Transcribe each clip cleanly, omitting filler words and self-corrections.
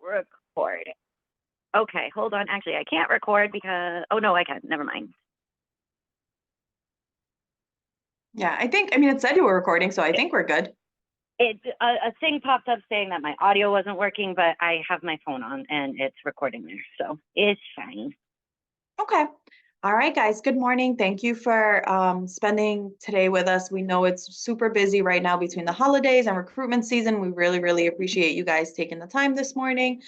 recording. Okay, hold on. Actually, I can't record because, oh no, I can. Never mind. Yeah, I mean, it said you were recording, so I think we're good. A thing popped up saying that my audio wasn't working, but I have my phone on and it's recording there, so it's fine. Okay. All right, guys. Good morning. Thank you for spending today with us. We know it's super busy right now between the holidays and recruitment season. We really, really appreciate you guys taking the time this morning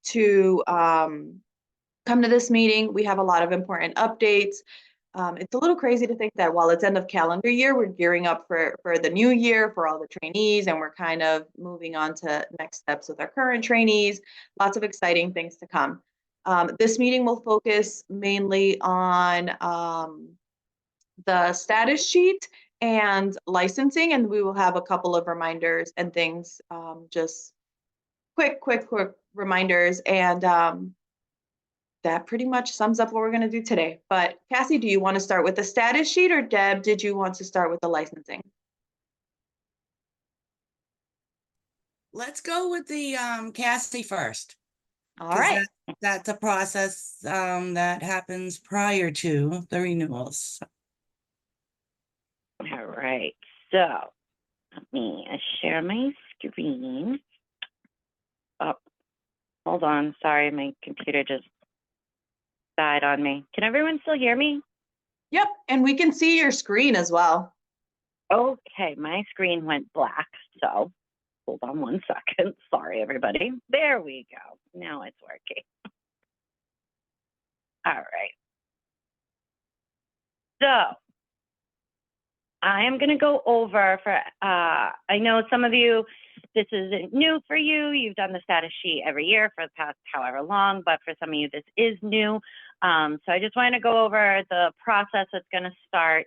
to come to this meeting. We have a lot of important updates. It's a little crazy to think that while it's end of calendar year, we're gearing up for the new year for all the trainees, and we're kind of moving on to next steps with our current trainees. Lots of exciting things to come. This meeting will focus mainly on the status sheet and licensing, and we will have a couple of reminders and things, just quick reminders, and that pretty much sums up what we're going to do today. But Cassie, do you want to start with the status sheet, or Deb, did you want to start with the licensing? Let's go with the Cassie first. All right. That's a process that happens prior to the renewals. All right, so let me share my screen. Oh, hold on. Sorry, my computer just died on me. Can everyone still hear me? Yep, and we can see your screen as well. Okay, my screen went black, so hold on one second. Sorry, everybody. There we go. Now it's working. All right. So I am going to go over for, I know some of you, this isn't new for you. You've done the status sheet every year for the past however long, but for some of you, this is new. So I just want to go over the process that's going to start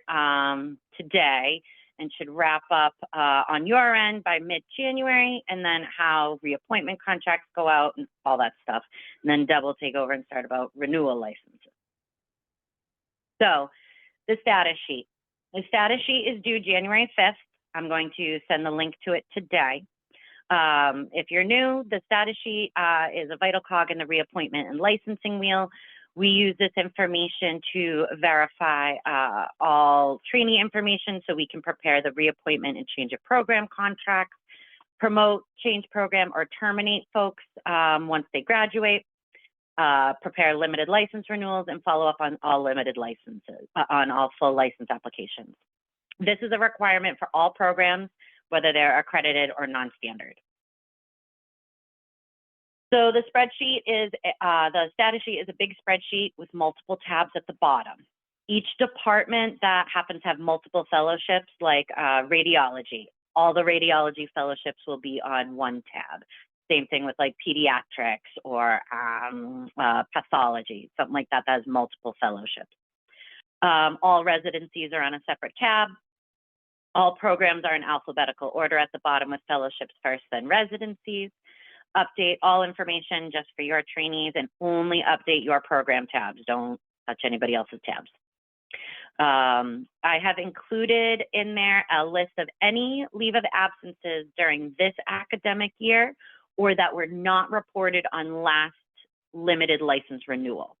today and should wrap up on your end by mid-January, and then how reappointment contracts go out and all that stuff. And then Deb will take over and start about renewal licenses. So the status sheet. The status sheet is due January 5th. I'm going to send the link to it today. If you're new, the status sheet is a vital cog in the reappointment and licensing wheel. We use this information to verify all trainee information so we can prepare the reappointment and change of program contracts, promote, change program, or terminate folks once they graduate, prepare limited license renewals, and follow up on all limited licenses, on all full license applications. This is a requirement for all programs, whether they're accredited or non-standard. So the spreadsheet is, the status sheet is a big spreadsheet with multiple tabs at the bottom. Each department that happens to have multiple fellowships, like radiology, all the radiology fellowships will be on one tab. Same thing with like pediatrics or pathology, something like that has multiple fellowships. All residencies are on a separate tab. All programs are in alphabetical order at the bottom, with fellowships first, then residencies. Update all information just for your trainees, and only update your program tabs. Don't touch anybody else's tabs. I have included in there a list of any leave of absences during this academic year or that were not reported on last limited license renewal.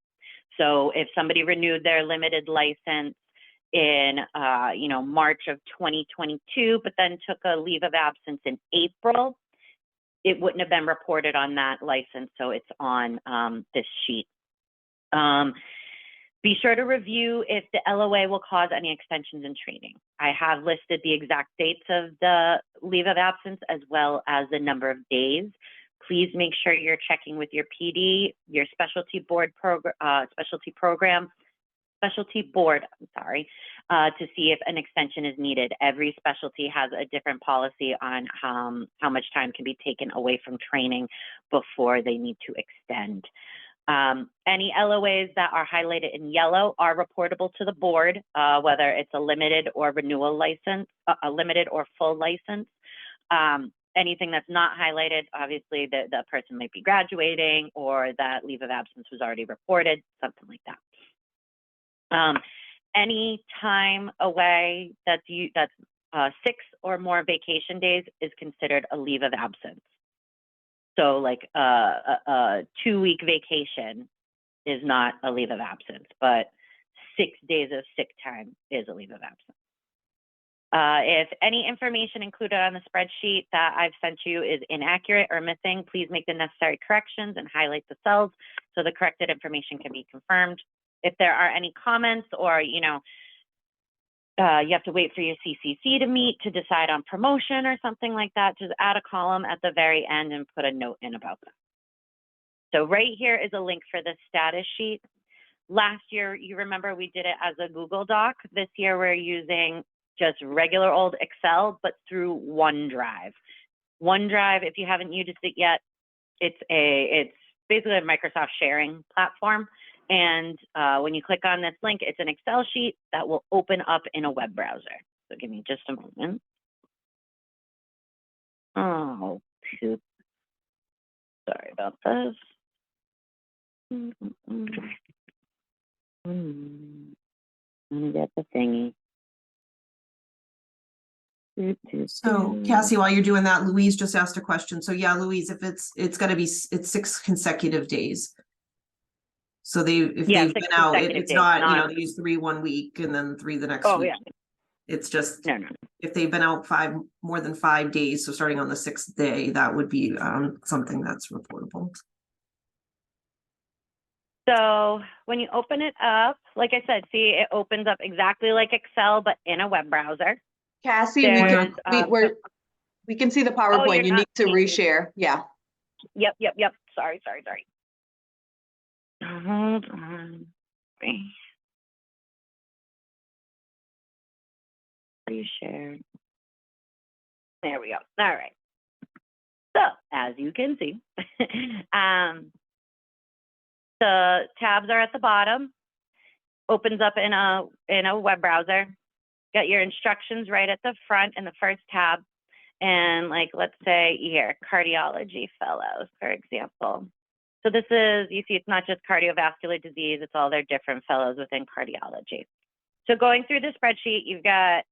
So if somebody renewed their limited license in March of 2022, but then took a leave of absence in April, it wouldn't have been reported on that license, so it's on this sheet. Be sure to review if the LOA will cause any extensions in training. I have listed the exact dates of the leave of absence as well as the number of days. Please make sure you're checking with your PD, your specialty board to see if an extension is needed. Every specialty has a different policy on how much time can be taken away from training before they need to extend. Any LOAs that are highlighted in yellow are reportable to the board, whether it's a limited or renewal license, a limited or full license. Anything that's not highlighted, obviously the person might be graduating or that leave of absence was already reported, something like that. Any time away that's 6 or more vacation days is considered a leave of absence. So like a 2-week vacation is not a leave of absence, but 6 days of sick time is a leave of absence. If any information included on the spreadsheet that I've sent you is inaccurate or missing, please make the necessary corrections and highlight the cells so the corrected information can be confirmed. If there are any comments or, you have to wait for your CCC to meet to decide on promotion or something like that, just add a column at the very end and put a note in about that. So right here is a link for the status sheet. Last year, you remember we did it as a Google Doc. This year, we're using just regular old Excel, but through OneDrive. OneDrive, if you haven't used it yet, it's basically a Microsoft sharing platform. And when you click on this link, it's an Excel sheet that will open up in a web browser. So give me just a moment. Oh, shoot. Sorry about this. Let me get the thingy. So Cassie, while you're doing that, Louise just asked a question. So yeah, Louise, if it's got to be, it's 6 consecutive days. So if Yeah, they've 6 been out, consecutive it's days, not, they use 3 one week and then 3 the next week. Yeah. It's just, No. if they've been out more than 5 days, so starting on the 6th day, that would be something that's reportable. So when you open it up, like I said, see, it opens up exactly like Excel, but in a web browser. Cassie, There's, we can see the PowerPoint. you're You not need to seeing it. reshare. Yeah. Yep. Sorry. Hold on. Reshare. There we go. All right. So as you can see, the tabs are at the bottom. Opens up in a web browser. Got your instructions right at the front in the first tab. And like, let's say here, cardiology fellows, for example. So this is, you see, it's not just cardiovascular disease, it's all their different fellows within cardiology. So going through the spreadsheet, you've got,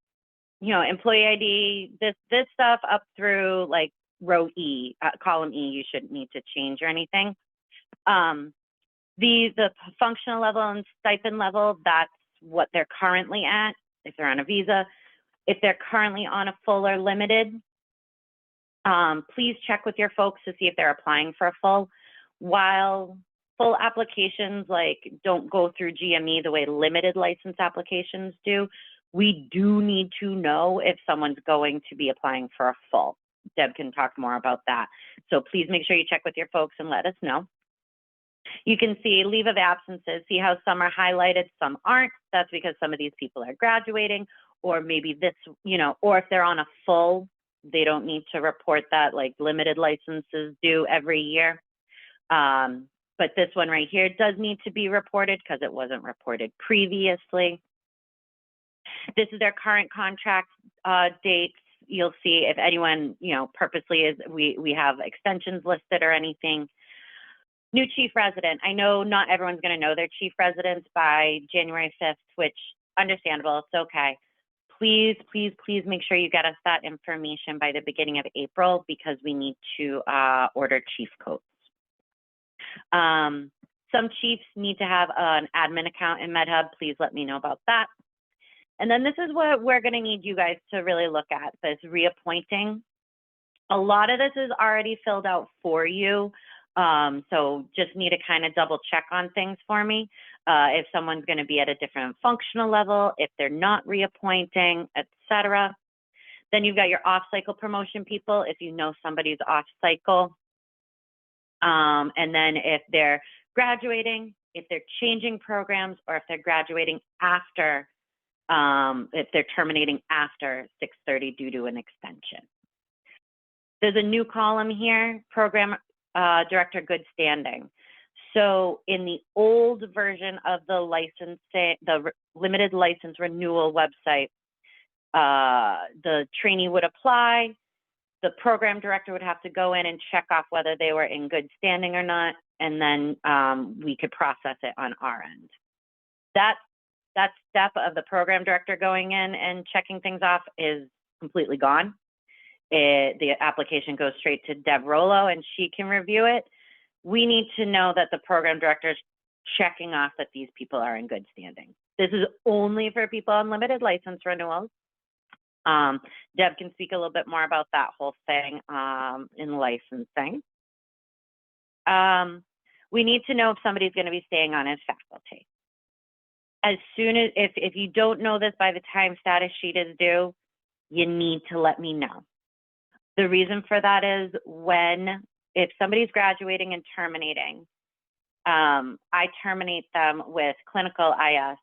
employee ID, this stuff up through like row E, column E, you shouldn't need to change or anything. The functional level and stipend level, that's what they're currently at, if they're on a visa. If they're currently on a full or limited, please check with your folks to see if they're applying for a full. While full applications don't go through GME the way limited license applications do, we do need to know if someone's going to be applying for a full. Deb can talk more about that. So please make sure you check with your folks and let us know. You can see leave of absences, see how some are highlighted, some aren't. That's because some of these people are graduating, or maybe this, or if they're on a full, they don't need to report that like limited licenses do every year. But this one right here does need to be reported because it wasn't reported previously. This is their current contract dates. You'll see if anyone, purposely is, we have extensions listed or anything. New chief resident. I know not everyone's going to know their chief residents by January 5th, which understandable, it's okay. Please make sure you get us that information by the beginning of April because we need to order chief coats. Some chiefs need to have an admin account in MedHub. Please let me know about that. And then this is what we're going to need you guys to really look at, this reappointing. A lot of this is already filled out for you. So just need to kind of double check on things for me. If someone's going to be at a different functional level, if they're not reappointing, etc. Then you've got your off-cycle promotion people, if you know somebody's off-cycle. And then if they're graduating, if they're changing programs, or if they're graduating after, if they're terminating after 6:30 due to an extension. There's a new column here, program director good standing. So in the old version of the limited license renewal website, the trainee would apply, the program director would have to go in and check off whether they were in good standing or not, and then we could process it on our end. That step of the program director going in and checking things off is completely gone. the application goes straight to Deb Rollo and she can review it. We need to know that the program director is checking off that these people are in good standing. This is only for people on limited license renewals. Deb can speak a little bit more about that whole thing in licensing. We need to know if somebody's going to be staying on as faculty. As soon as, if you don't know this by the time status sheet is due, you need to let me know. The reason for that is if somebody's graduating and terminating, I terminate them with clinical, IS,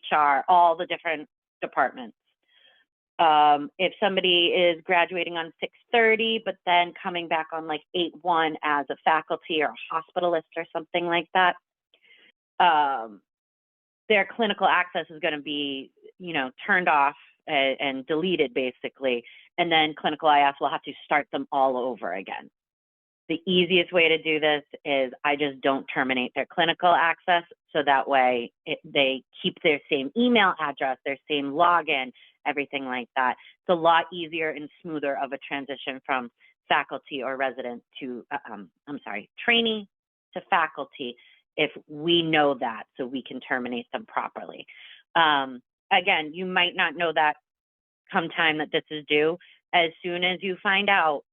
HR, all the different departments. If somebody is graduating on 6/30, but then coming back on like 8/1 as a faculty or a hospitalist or something like that, their clinical access is going to be, turned off and deleted basically. And then clinical IS will have to start them all over again. The easiest way to do this is I just don't terminate their clinical access. So that way they keep their same email address, their same login, everything like that. It's a lot easier and smoother of a transition from faculty or resident to, trainee to faculty if we know that, so we can terminate them properly. Again, you might not know that come time that this is due. As soon as you find out,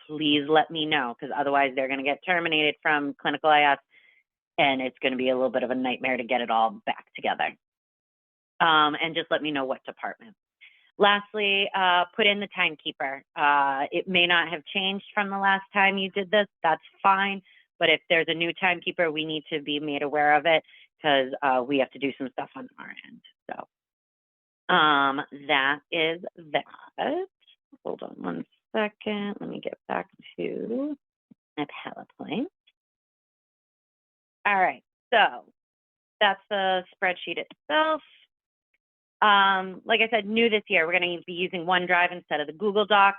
please let me know, because otherwise they're going to get terminated from clinical IS and it's going to be a little bit of a nightmare to get it all back together. And just let me know what department. Lastly, put in the timekeeper. It may not have changed from the last time you did this. That's fine. But if there's a new timekeeper, we need to be made aware of it because we have to do some stuff on our end. So that is that. Hold on one second. Let me get back to my PowerPoint. All right. So that's the spreadsheet itself. Like I said, new this year, we're going to be using OneDrive instead of the Google Doc.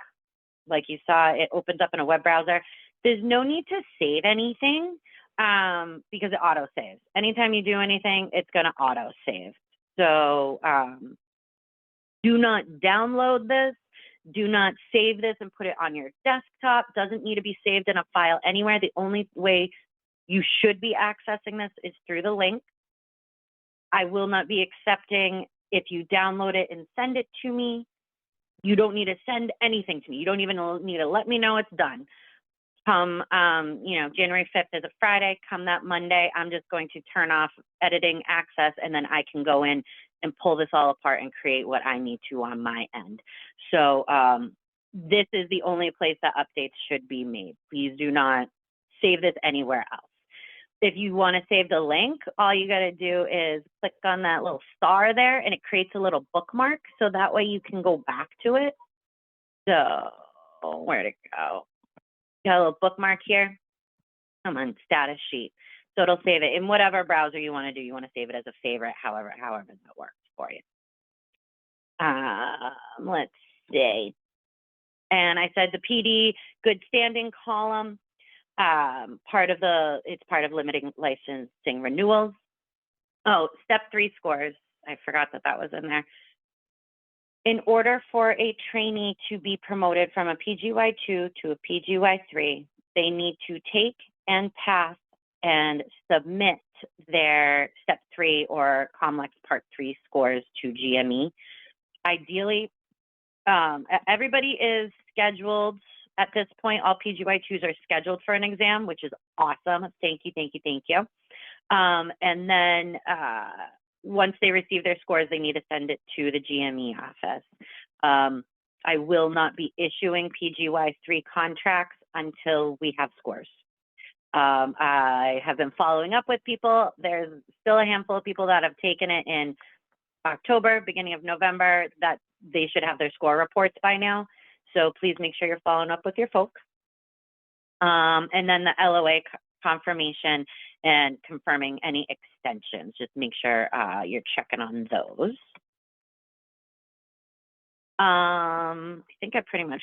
Like you saw, it opens up in a web browser. There's no need to save anything because it auto saves. Anytime you do anything, it's going to auto save. So do not download this. Do not save this and put it on your desktop. Doesn't need to be saved in a file anywhere. The only way you should be accessing this is through the link. I will not be accepting if you download it and send it to me. You don't need to send anything to me. You don't even need to let me know it's done. Come, January 5th is a Friday. Come that Monday, I'm just going to turn off editing access, and then I can go in and pull this all apart and create what I need to on my end. So this is the only place that updates should be made. Please do not save this anywhere else. If you want to save the link, all you got to do is click on that little star there, and it creates a little bookmark. So that way you can go back to it. So where'd it go? Got a little bookmark here. Come on, status sheet. So it'll save it in whatever browser you want to do. You want to save it as a favorite, however that works for you. Let's see. And I said the PD good standing column. It's part of limiting licensing renewals. Oh, step 3 scores. I forgot that was in there. In order for a trainee to be promoted from a PGY2 to a PGY3, they need to take and pass and submit their step 3 or COMLEX part 3 scores to GME. Ideally, everybody is scheduled at this point. All PGY2s are scheduled for an exam, which is awesome. Thank you, thank you, thank you. And then once they receive their scores, they need to send it to the GME office. I will not be issuing PGY3 contracts until we have scores. I have been following up with people. There's still a handful of people that have taken it in October, beginning of November, that they should have their score reports by now. So please make sure you're following up with your folks. And then the LOA confirmation and confirming any extensions. Just make sure you're checking on those. I think I pretty much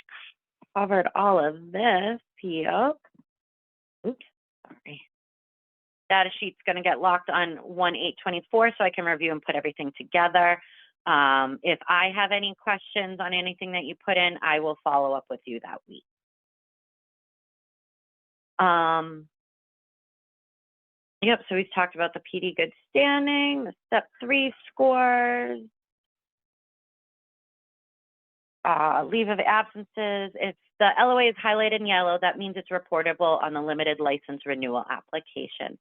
covered all of this. Yep. Oops, sorry. Data sheet's going to get locked on 1/8/24, so I can review and put everything together. If I have any questions on anything that you put in, I will follow up with you that week. Yep, so we've talked about the PD good standing, the step 3 scores, leave of absences. If the LOA is highlighted in yellow, that means it's reportable on the limited license renewal application.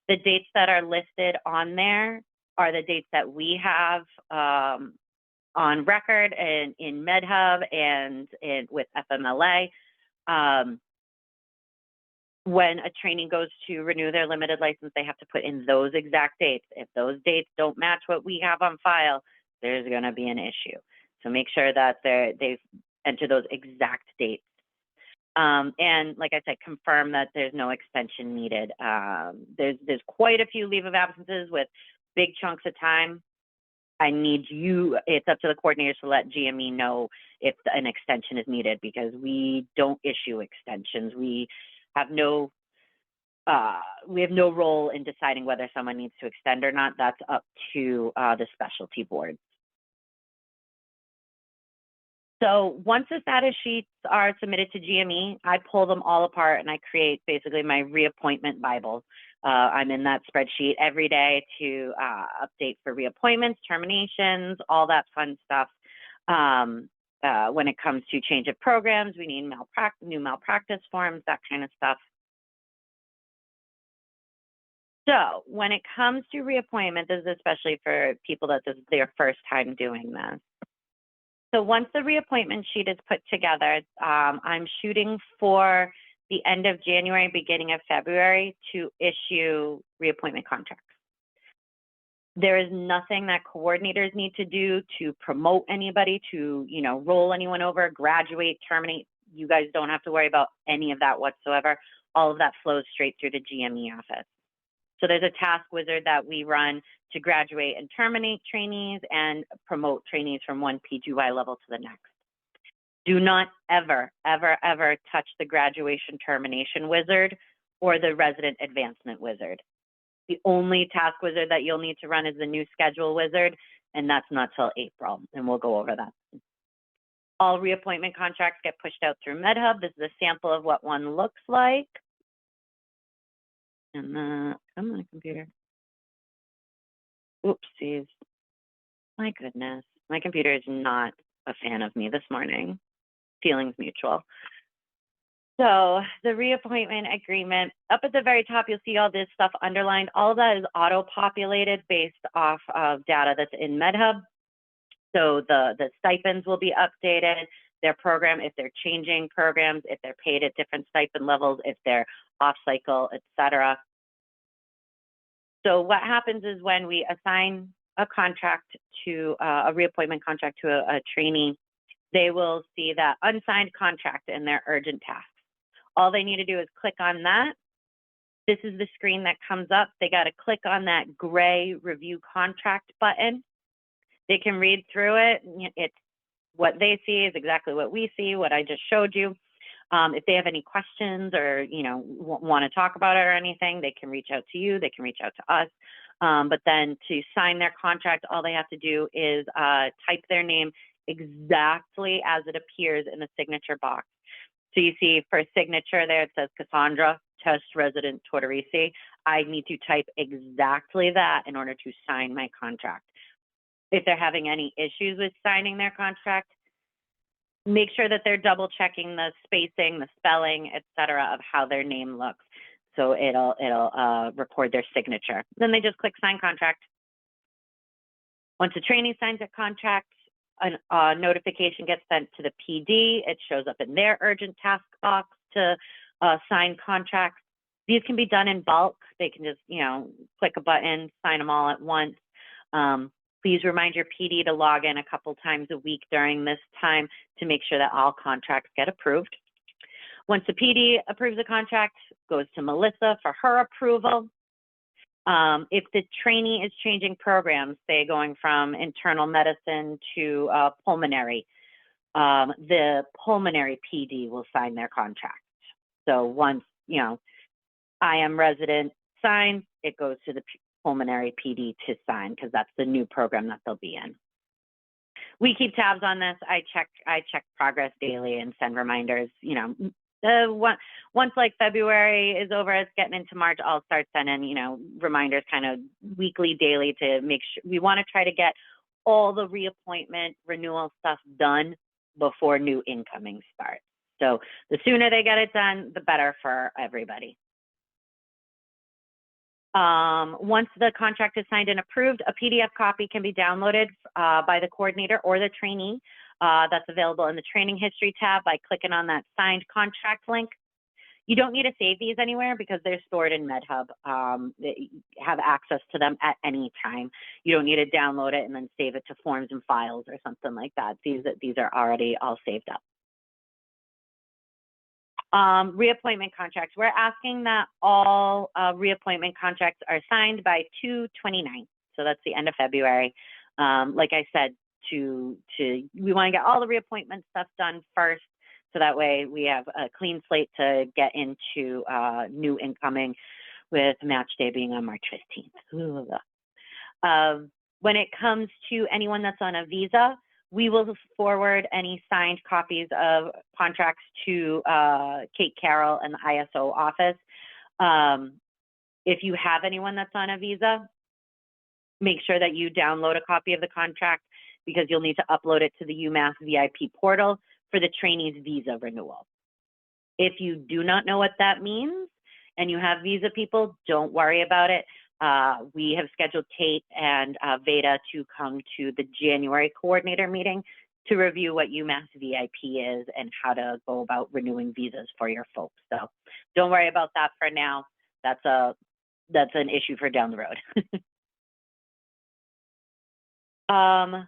The dates that are listed on there are the dates that we have on record and in MedHub and with FMLA. When a trainee goes to renew their limited license, they have to put in those exact dates. If those dates don't match what we have on file, there's going to be an issue. So make sure that they've entered those exact dates. And like I said, confirm that there's no extension needed. There's quite a few leave of absences with big chunks of time. I need you, it's up to the coordinators to let GME know if an extension is needed, because we don't issue extensions. We have no role in deciding whether someone needs to extend or not. That's up to the specialty board. So once the status sheets are submitted to GME, I pull them all apart and I create basically my reappointment Bible. I'm in that spreadsheet every day to update for reappointments, terminations, all that fun stuff. When it comes to change of programs, we need new malpractice forms, that kind of stuff. So when it comes to reappointment, this is especially for people that this is their first time doing this. So once the reappointment sheet is put together, I'm shooting for the end of January, beginning of February to issue reappointment contracts. There is nothing that coordinators need to do to promote anybody, to, you know, roll anyone over, graduate, terminate. You guys don't have to worry about any of that whatsoever. All of that flows straight through the GME office. So there's a task wizard that we run to graduate and terminate trainees and promote trainees from one PGY level to the next. Do not ever, ever, ever touch the graduation termination wizard or the resident advancement wizard. The only task wizard that you'll need to run is the new schedule wizard, and that's not till April, and we'll go over that. All reappointment contracts get pushed out through MedHub. This is a sample of what one looks like. And come on, computer. Oopsies. My goodness. My computer is not a fan of me this morning. Feelings mutual. So the reappointment agreement, up at the very top, you'll see all this stuff underlined. All of that is auto-populated based off of data that's in MedHub. So the stipends will be updated, their program, if they're changing programs, if they're paid at different stipend levels, if they're off cycle, etc. So what happens is when we assign a contract to a reappointment contract to a trainee, they will see that unsigned contract in their urgent tasks. All they need to do is click on that. This is the screen that comes up. They got to click on that gray review contract button. They can read through it. It's what they see is exactly what we see, what I just showed you. If they have any questions or, you know, want to talk about it or anything, they can reach out to you. They can reach out to us. But then to sign their contract, all they have to do is type their name exactly as it appears in the signature box. So you see for signature there, it says Cassandra, test resident Tortorici. I need to type exactly that in order to sign my contract. If they're having any issues with signing their contract, make sure that they're double checking the spacing, the spelling, etc. of how their name looks. So it'll record their signature. Then they just click sign contract. Once a trainee signs a contract, a notification gets sent to the PD. It shows up in their urgent task box to sign contracts. These can be done in bulk. They can just, you know, click a button, sign them all at once. Please remind your PD to log in a couple times a week during this time to make sure that all contracts get approved. Once the PD approves the contract, it goes to Melissa for her approval. If the trainee is changing programs, say going from internal medicine to pulmonary, the pulmonary PD will sign their contract. So once, you know, I am resident sign, it goes to the pulmonary PD to sign because that's the new program that they'll be in. we keep tabs on this. I check progress daily and send reminders. You know, once like February is over, it's getting into March, I'll start sending, you know, reminders kind of weekly, daily to make sure we want to try to get all the reappointment renewal stuff done before new incoming starts. So the sooner they get it done, the better for everybody. Once the contract is signed and approved, a PDF copy can be downloaded by the coordinator or the trainee. That's available in the training history tab by clicking on that signed contract link. You don't need to save these anywhere because they're stored in MedHub. You have access to them at any time. You don't need to download it and then save it to forms and files or something like that. These are already all saved up. Reappointment contracts. We're asking that all reappointment contracts are signed by 2/29. So that's the end of February. Like I said, we want to get all the reappointment stuff done first, so that way we have a clean slate to get into new incoming, with match day being on March 15th. When it comes to anyone that's on a visa, we will forward any signed copies of contracts to Kate Carroll and the ISO office. If you have anyone that's on a visa, make sure that you download a copy of the contract, because you'll need to upload it to the UMass VIP portal for the trainee's visa renewal. If you do not know what that means and you have visa people, don't worry about it. We have scheduled Kate and Veda to come to the January coordinator meeting to review what UMass VIP is and how to go about renewing visas for your folks. So don't worry about that for now. That's an issue for down the road.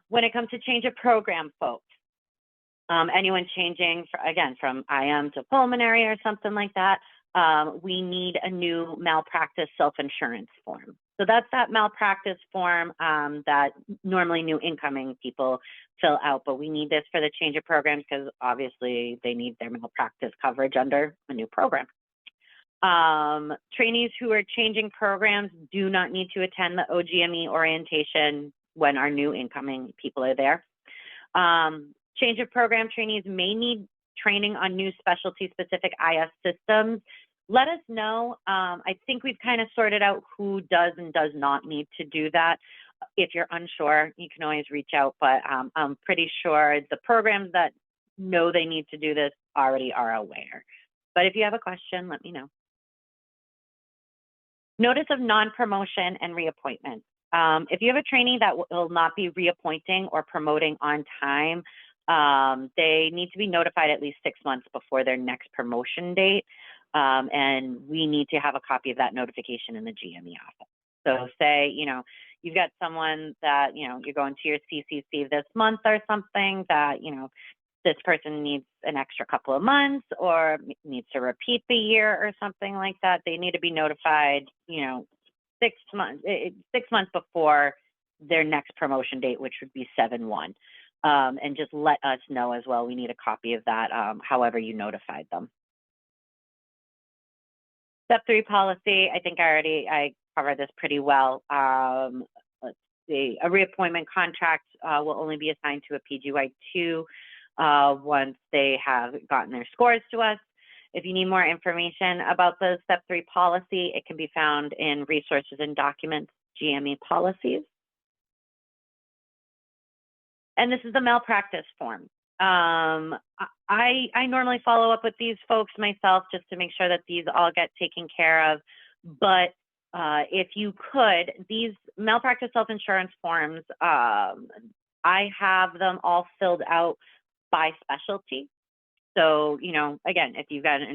When it comes to change of program, folks, anyone changing, from IM to pulmonary or something like that, we need a new malpractice self-insurance form. So that's that malpractice form that normally new incoming people fill out, but we need this for the change of programs because obviously they need their malpractice coverage under a new program. Trainees who are changing programs do not need to attend the OGME orientation when our new incoming people are there. Change of program trainees may need training on new specialty specific IS systems. Let us know. I think we've kind of sorted out who does and does not need to do that. If you're unsure, you can always reach out, but I'm pretty sure the programs that know they need to do this already are aware. But if you have a question, let me know. Notice of non-promotion and reappointment. If you have a trainee that will not be reappointing or promoting on time, they need to be notified at least 6 months before their next promotion date. And we need to have a copy of that notification in the GME office. So say, you've got someone that, you're going to your CCC this month or something that, this person needs an extra couple of months or needs to repeat the year or something like that. They need to be notified, 6 months before their next promotion date, which would be 7/1. And just let us know as well. We need a copy of that, however you notified them. Step 3 policy, I think I covered this pretty well. Let's see, a reappointment contract will only be assigned to a PGY2 once they have gotten their scores to us. If you need more information about the Step 3 policy, it can be found in Resources and Documents, GME Policies. And this is the malpractice form. I normally follow up with these folks myself just to make sure that these all get taken care of. But if you could, these malpractice self-insurance forms, I have them all filled out by specialty. So, again, if you've got an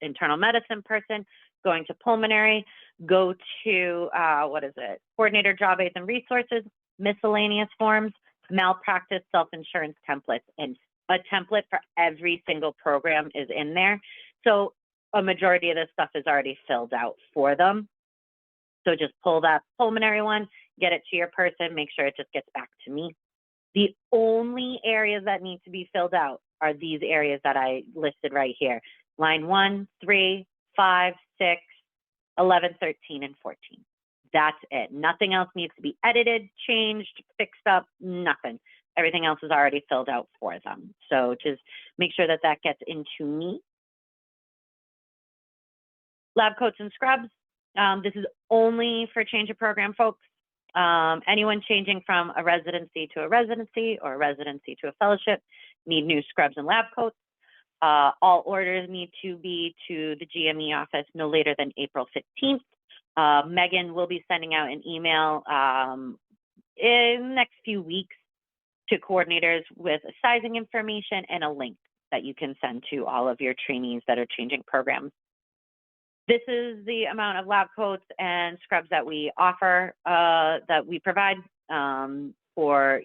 internal medicine person going to pulmonary, go to, Coordinator Job Aids and Resources, miscellaneous forms, malpractice self-insurance templates, and a template for every single program is in there. So a majority of this stuff is already filled out for them. So just pull that pulmonary one, get it to your person, make sure it just gets back to me. The only areas that need to be filled out are these areas that I listed right here. Line 1, 3, 5, 6, 11, 13, and 14. That's it. Nothing else needs to be edited, changed, fixed up, nothing. Everything else is already filled out for them. So just make sure that that gets into me. Lab coats and scrubs. This is only for change of program folks. Anyone changing from a residency to a residency or a residency to a fellowship need new scrubs and lab coats. All orders need to be to the GME office no later than April 15th. Megan will be sending out an email in the next few weeks to coordinators with sizing information and a link that you can send to all of your trainees that are changing programs. This is the amount of lab coats and scrubs that we offer, that we provide for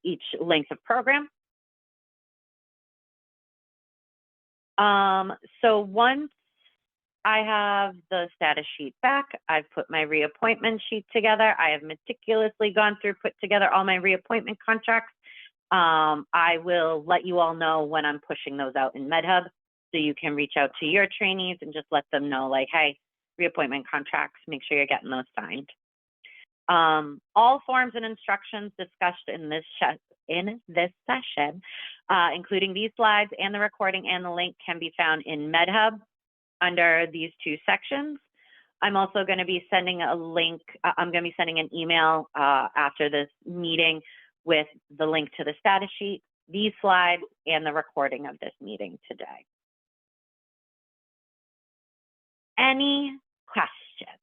each length of program. So once I have the status sheet back, I've put my reappointment sheet together. I have meticulously gone through, put together all my reappointment contracts. I will let you all know when I'm pushing those out in MedHub, so you can reach out to your trainees and just let them know, like, hey, reappointment contracts, make sure you're getting those signed. All forms and instructions discussed in this session, including these slides and the recording and the link, can be found in MedHub under these two sections. I'm also going to be sending a link. I'm going to be sending an email after this meeting with the link to the status sheet, these slides, and the recording of this meeting today. Any questions?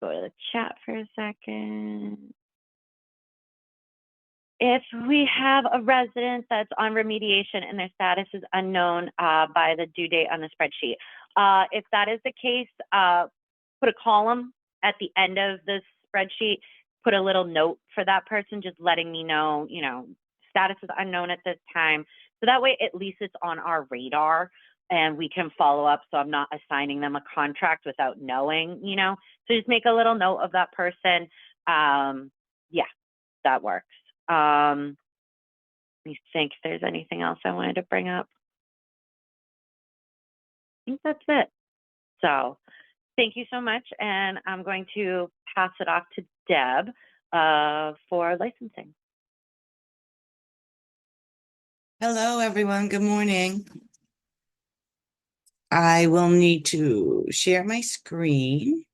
Go to the chat for a second. If we have a resident that's on remediation and their status is unknown by the due date on the spreadsheet, if that is the case, put a column at the end of the spreadsheet, put a little note for that person, just letting me know, you know, status is unknown at this time. So that way, at least it's on our radar and we can follow up. So I'm not assigning them a contract without knowing, you know, so just make a little note of that person. Yeah, that works. Let me think if there's anything else I wanted to bring up. I think that's it. So thank you so much. And I'm going to pass it off to Deb for licensing. Hello, everyone. Good morning. I will need to share my screen.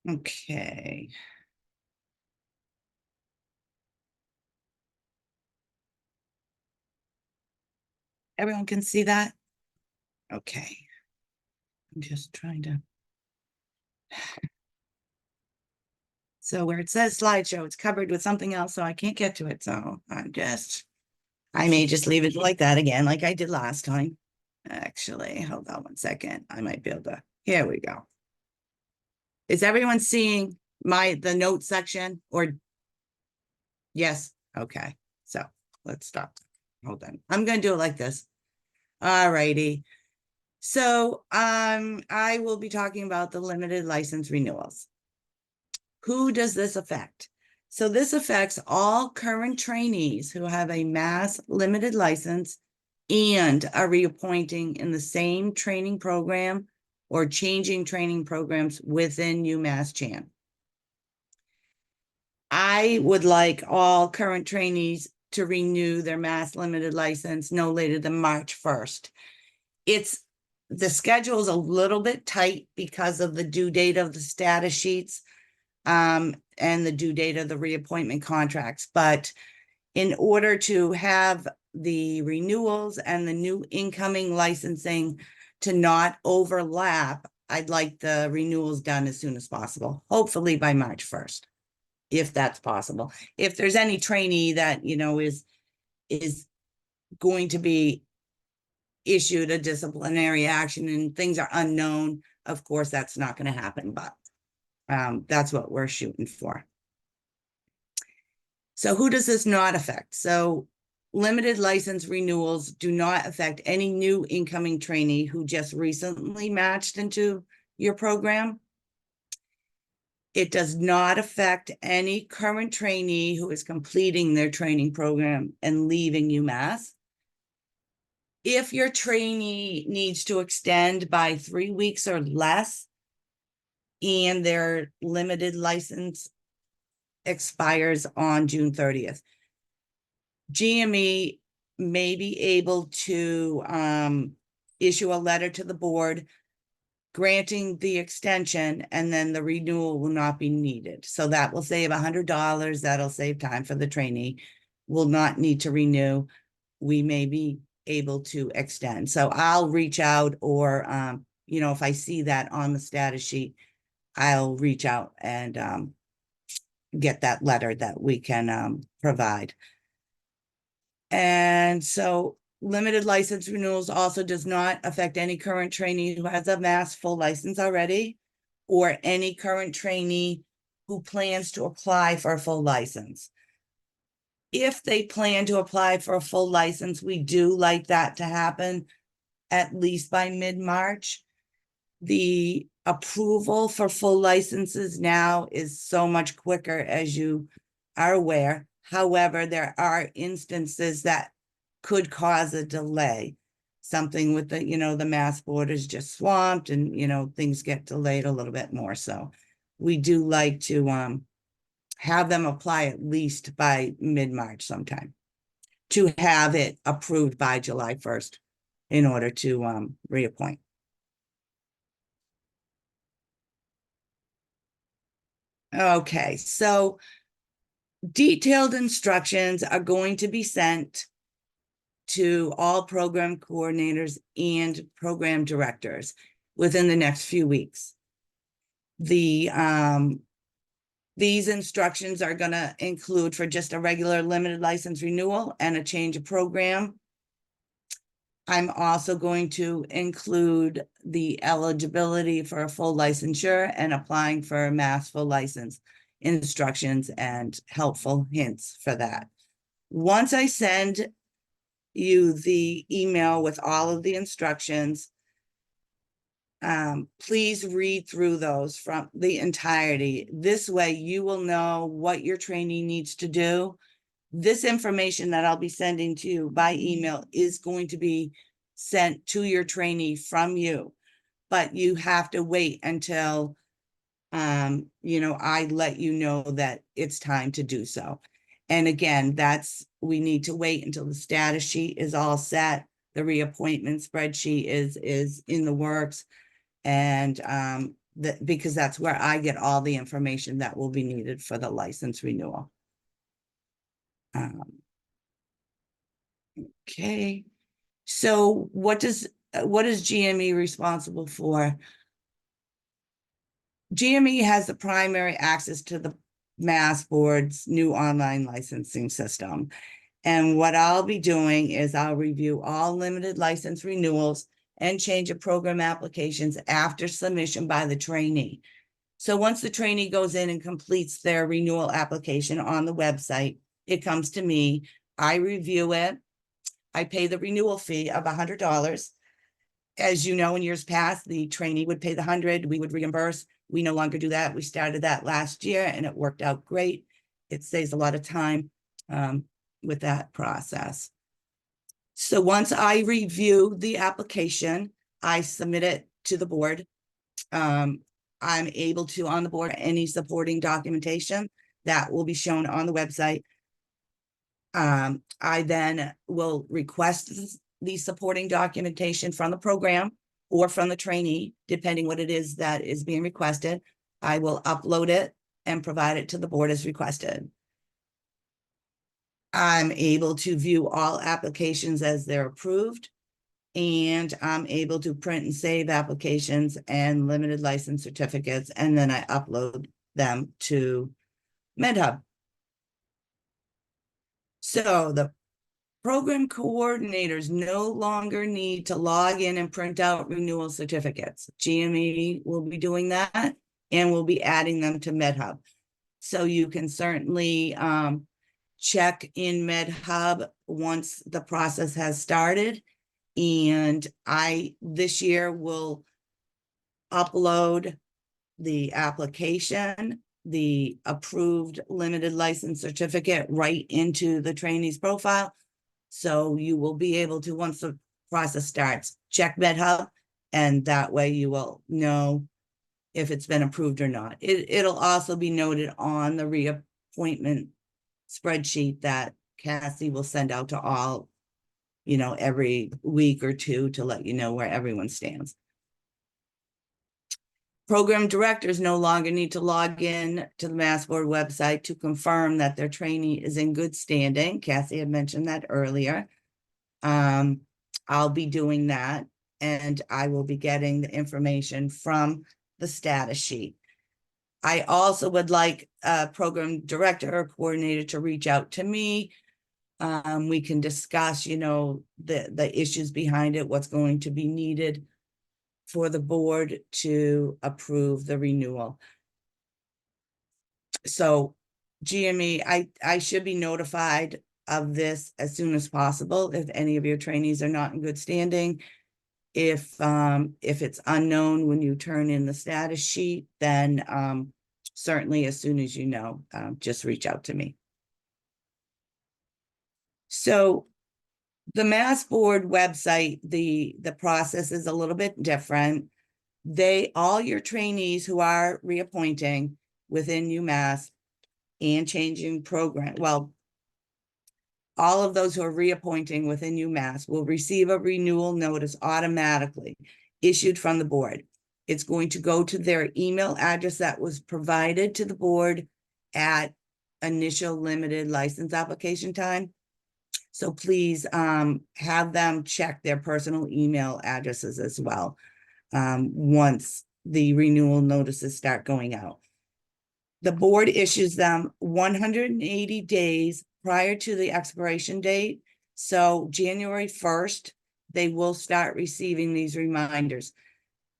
Okay. Everyone can see that? Okay. I'm just trying to. So where it says slideshow, it's covered with something else, so I can't get to it. So I may just leave it like that again, like I did last time. Actually, hold on one second. I might be able to. Here we go. Is everyone seeing the note section or? Yes. Okay. So let's stop. Hold on. I'm going to do it like this. All righty. So I will be talking about the limited license renewals. Who does this affect? So this affects all current trainees who have a Mass limited license and are reappointing in the same training program or changing training programs within UMass Chan. I would like all current trainees to renew their Mass limited license no later than March 1st. The schedule is a little bit tight because of the due date of the status sheets and the due date of the reappointment contracts. But in order to have the renewals and the new incoming licensing to not overlap, I'd like the renewals done as soon as possible, hopefully by March 1st, if that's possible. If there's any trainee that, you know, is going to be issued a disciplinary action and things are unknown, of course, that's not going to happen, but that's what we're shooting for. So who does this not affect? So limited license renewals do not affect any new incoming trainee who just recently matched into your program. It does not affect any current trainee who is completing their training program and leaving UMass. If your trainee needs to extend by 3 weeks or less and their limited license expires on June 30th, GME may be able to issue a letter to the board granting the extension, and then the renewal will not be needed. So that will save $100. That'll save time for the trainee. Will not need to renew. We may be able to extend. So I'll reach out, or if I see that on the status sheet, I'll reach out and get that letter that we can provide. And so limited license renewals also does not affect any current trainee who has a Mass full license already, or any current trainee who plans to apply for a full license. If they plan to apply for a full license, we do like that to happen at least by mid-March. The approval for full licenses now is so much quicker, as you are aware. However, there are instances that could cause a delay. Something with the Mass board is just swamped, and things get delayed a little bit more. So we do like to have them apply at least by mid-March sometime, to have it approved by July 1st in order to reappoint. Okay, so detailed instructions are going to be sent to all program coordinators and program directors within the next few weeks. These instructions are going to include, for just a regular limited license renewal and a change of program, I'm also going to include the eligibility for a full licensure and applying for a Mass full license instructions and helpful hints for that. Once I send you the email with all of the instructions, please read through those from the entirety. This way you will know what your trainee needs to do. This information that I'll be sending to you by email is going to be sent to your trainee from you, but you have to wait until I let you know that it's time to do so. And again, we need to wait until the status sheet is all set. The reappointment spreadsheet is in the works, and because that's where I get all the information that will be needed for the license renewal. Okay, so what is GME responsible for? GME has the primary access to the Mass Board's new online licensing system. And what I'll be doing is I'll review all limited license renewals and change of program applications after submission by the trainee. So once the trainee goes in and completes their renewal application on the website, it comes to me, I review it, I pay the renewal fee of $100. As you know, in years past, the trainee would pay the $100, we would reimburse. We no longer do that. We started that last year and it worked out great. It saves a lot of time with that process. So once I review the application, I submit it to the board. I'm able to, on the board, any supporting documentation that will be shown on the website. I then will request the supporting documentation from the program or from the trainee, depending what it is that is being requested. I will upload it and provide it to the board as requested. I'm able to view all applications as they're approved, and I'm able to print and save applications and limited license certificates, and then I upload them to MedHub. So the program coordinators no longer need to log in and print out renewal certificates. GME will be doing that, and we'll be adding them to MedHub. So you can certainly check in MedHub once the process has started. And I, this year, will upload the application, the approved limited license certificate right into the trainee's profile. So you will be able to, once the process starts, check MedHub, and that way you will know if it's been approved or not. It'll also be noted on the reappointment spreadsheet that Cassie will send out to all, every week or two to let you know where everyone stands. Program directors no longer need to log in to the Mass Board website to confirm that their trainee is in good standing. Cassie had mentioned that earlier. I'll be doing that, and I will be getting the information from the status sheet. I also would like a program director or coordinator to reach out to me. We can discuss, the issues behind it, what's going to be needed for the board to approve the renewal. So GME, I should be notified of this as soon as possible if any of your trainees are not in good standing. If it's unknown when you turn in the status sheet, then certainly as soon as you know, just reach out to me. So the Mass Board website, the process is a little bit different. All your trainees who are reappointing within UMass and changing program, well, all of those who are reappointing within UMass will receive a renewal notice automatically issued from the board. It's going to go to their email address that was provided to the board at initial limited license application time. So please have them check their personal email addresses as well once the renewal notices start going out. The board issues them 180 days prior to the expiration date. So January 1st, they will start receiving these reminders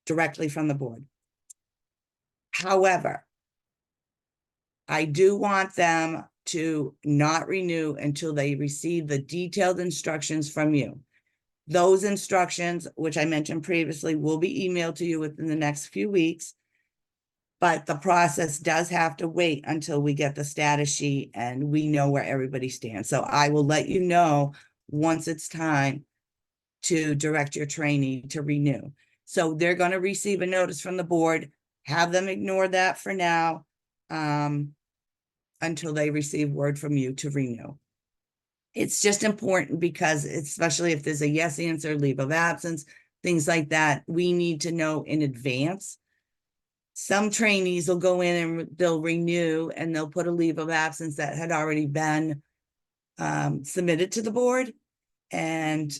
directly from the board. However, I do want them to not renew until they receive the detailed instructions from you. Those instructions, which I mentioned previously, will be emailed to you within the next few weeks. But the process does have to wait until we get the status sheet and we know where everybody stands. So I will let you know once it's time to direct your trainee to renew. So they're going to receive a notice from the board. Have them ignore that for now until they receive word from you to renew. It's just important because, especially if there's a yes answer, leave of absence, things like that, we need to know in advance. Some trainees will go in and they'll renew and they'll put a leave of absence that had already been submitted to the board. And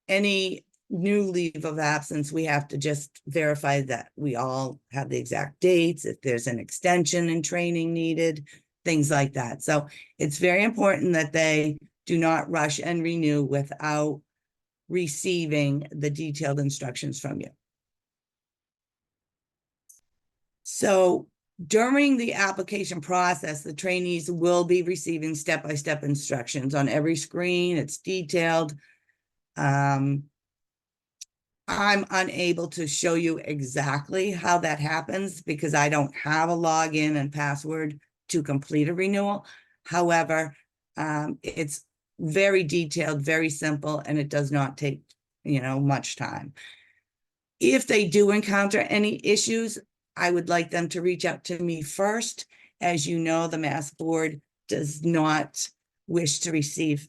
any new leave of absence, we have to just verify that we all have the exact dates, if there's an extension in training needed, things like that. So it's very important that they do not rush and renew without receiving the detailed instructions from you. So during the application process, the trainees will be receiving step-by-step instructions on every screen. It's detailed. I'm unable to show you exactly how that happens because I don't have a login and password to complete a renewal. However, it's very detailed, very simple, and it does not take, much time. If they do encounter any issues, I would like them to reach out to me first. As you know, the Mass Board does not wish to receive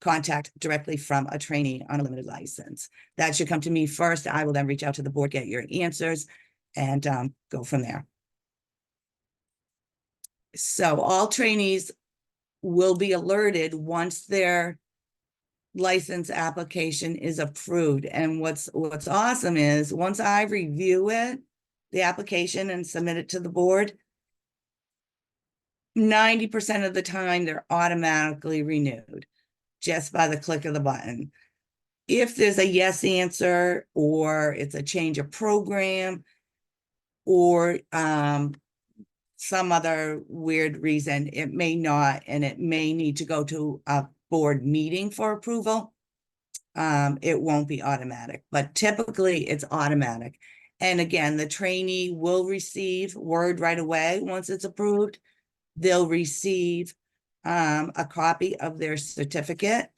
contact directly from a trainee on a limited license. That should come to me first. I will then reach out to the board, get your answers, and go from there. So all trainees will be alerted once their license application is approved. And what's awesome is once I review it, the application, and submit it to the board, 90% of the time they're automatically renewed just by the click of the button. If there's a yes answer, or it's a change of program, or some other weird reason, it may not, and it may need to go to a board meeting for approval. It won't be automatic, but typically it's automatic. And again, the trainee will receive word right away once it's approved. They'll receive a copy of their certificate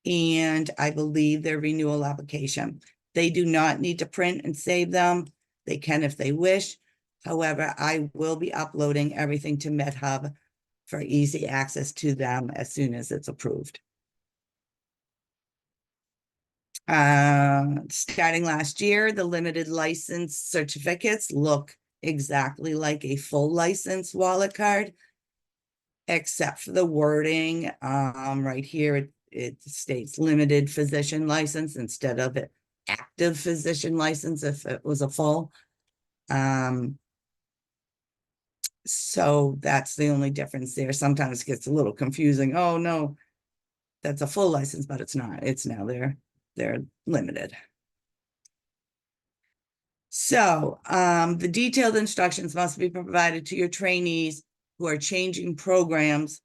and I believe their renewal application. They do not need to print and save them. They can if they wish. However, I will be uploading everything to MedHub for easy access to them as soon as it's approved. Starting last year, the limited license certificates look exactly like a full license wallet card, except for the wording. Right here, it states limited physician license instead of active physician license if it was a full. So that's the only difference there. Sometimes it gets a little confusing. Oh no, that's a full license, but it's not. It's now they're limited. So the detailed instructions must be provided to your trainees who are changing programs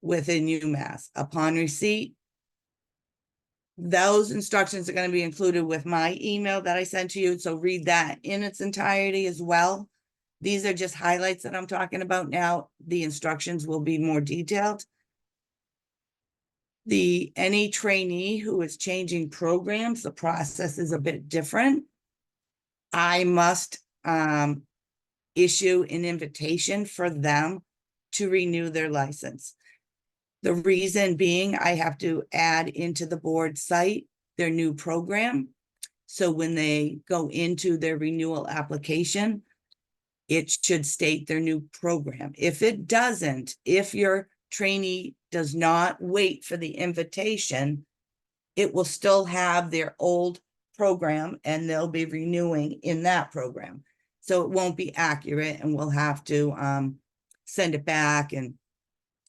within UMass. Upon receipt, those instructions are going to be included with my email that I sent to you. So read that in its entirety as well. These are just highlights that I'm talking about now. The instructions will be more detailed. Any trainee who is changing programs, the process is a bit different. I must issue an invitation for them to renew their license. The reason being, I have to add into the board site their new program. So when they go into their renewal application, it should state their new program. If it doesn't, if your trainee does not wait for the invitation, it will still have their old program and they'll be renewing in that program. So it won't be accurate and we'll have to send it back and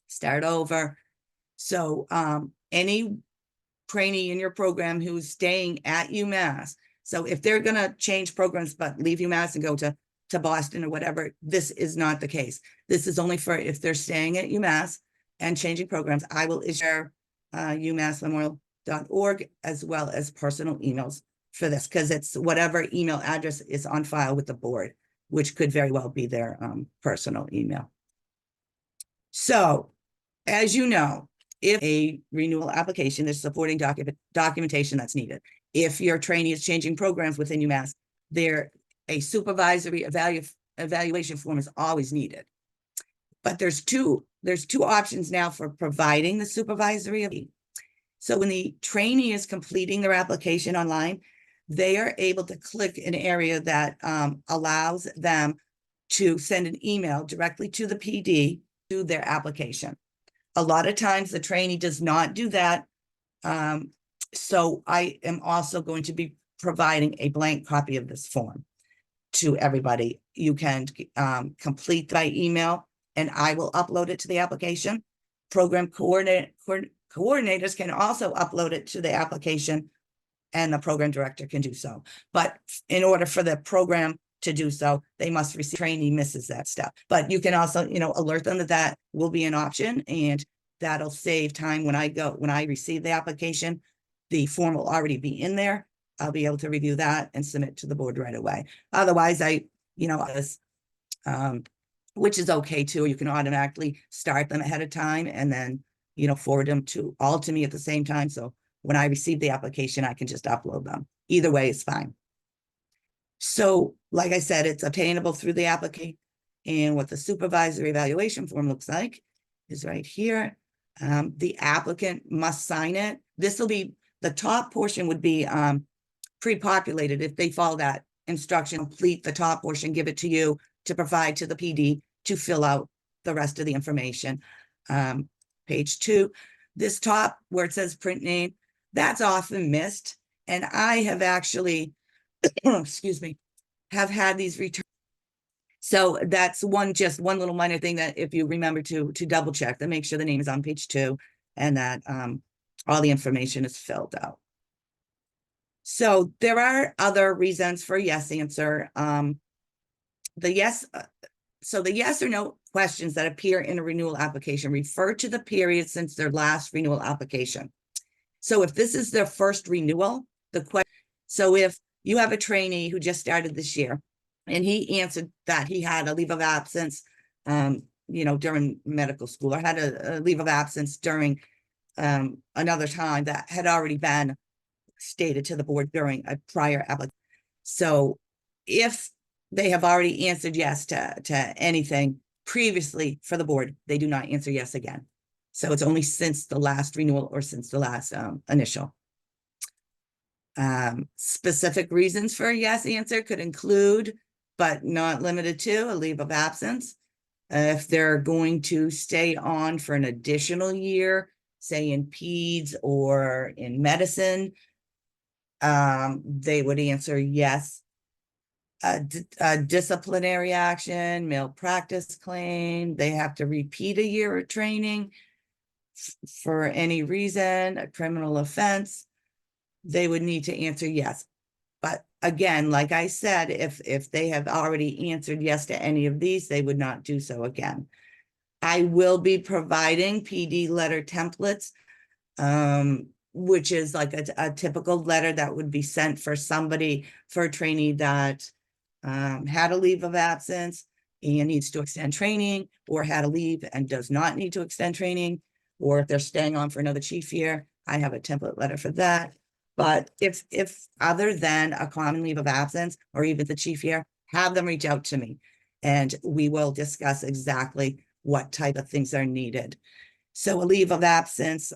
start over. So any trainee in your program who's staying at UMass, so if they're gonna change programs but leave UMass and go to Boston or whatever, this is not the case. This is only for if they're staying at UMass and changing programs. I will issue umassmemorial.org as well as personal emails for this, because it's whatever email address is on file with the board, which could very well be their personal email. So, as you know, if a renewal application, there's supporting documentation that's needed. If your trainee is changing programs within UMass, a supervisory evaluation form is always needed. But there's two options now for providing the supervisory. So when the trainee is completing their application online, they are able to click an area that allows them to send an email directly to the PD to their application. A lot of times the trainee does not do that. So I am also going to be providing a blank copy of this form to everybody. You can complete by email and I will upload it to the application. Program coordinators can also upload it to the application and the program director can do so. But in order for the program to do so, they must receive, trainee misses that step. But you can also, alert them that will be an option and that'll save time when I receive the application, the form will already be in there. I'll be able to review that and submit to the board right away. Otherwise, which is okay too. You can automatically start them ahead of time and then, forward them all to me at the same time. So when I receive the application, I can just upload them. Either way is fine. So, like I said, it's obtainable through the application. And what the supervisory evaluation form looks like is right here. The applicant must sign it. This will be, the top portion would be pre-populated. If they follow that instruction, complete the top portion, give it to you to provide to the PD to fill out the rest of the information. Page 2, this top where it says print name, that's often missed. And I have actually, excuse me, have had these returned. So that's just one little minor thing that if you remember to double check, to make sure the name is on page 2 and that all the information is filled out. So there are other reasons for yes answer. The yes or no questions that appear in a renewal application refer to the period since their last renewal application. So if this is their first renewal, so if you have a trainee who just started this year, and he answered that he had a leave of absence, during medical school, or had a leave of absence during another time that had already been stated to the board during a prior application. So if they have already answered yes to anything previously for the board, they do not answer yes again. So it's only since the last renewal or since the last initial. Specific reasons for a yes answer could include, but not limited to, a leave of absence. If they're going to stay on for an additional year, say in peds or in medicine, they would answer yes. A disciplinary action, malpractice claim, they have to repeat a year of training for any reason, a criminal offense, they would need to answer yes. But again, like I said, if they have already answered yes to any of these, they would not do so again. I will be providing PD letter templates, which is like a typical letter that would be sent for somebody, for a trainee that had a leave of absence and needs to extend training, or had a leave and does not need to extend training, or if they're staying on for another chief year, I have a template letter for that. But if other than a common leave of absence or even the chief year, have them reach out to me and we will discuss exactly what type of things are needed. So a leave of absence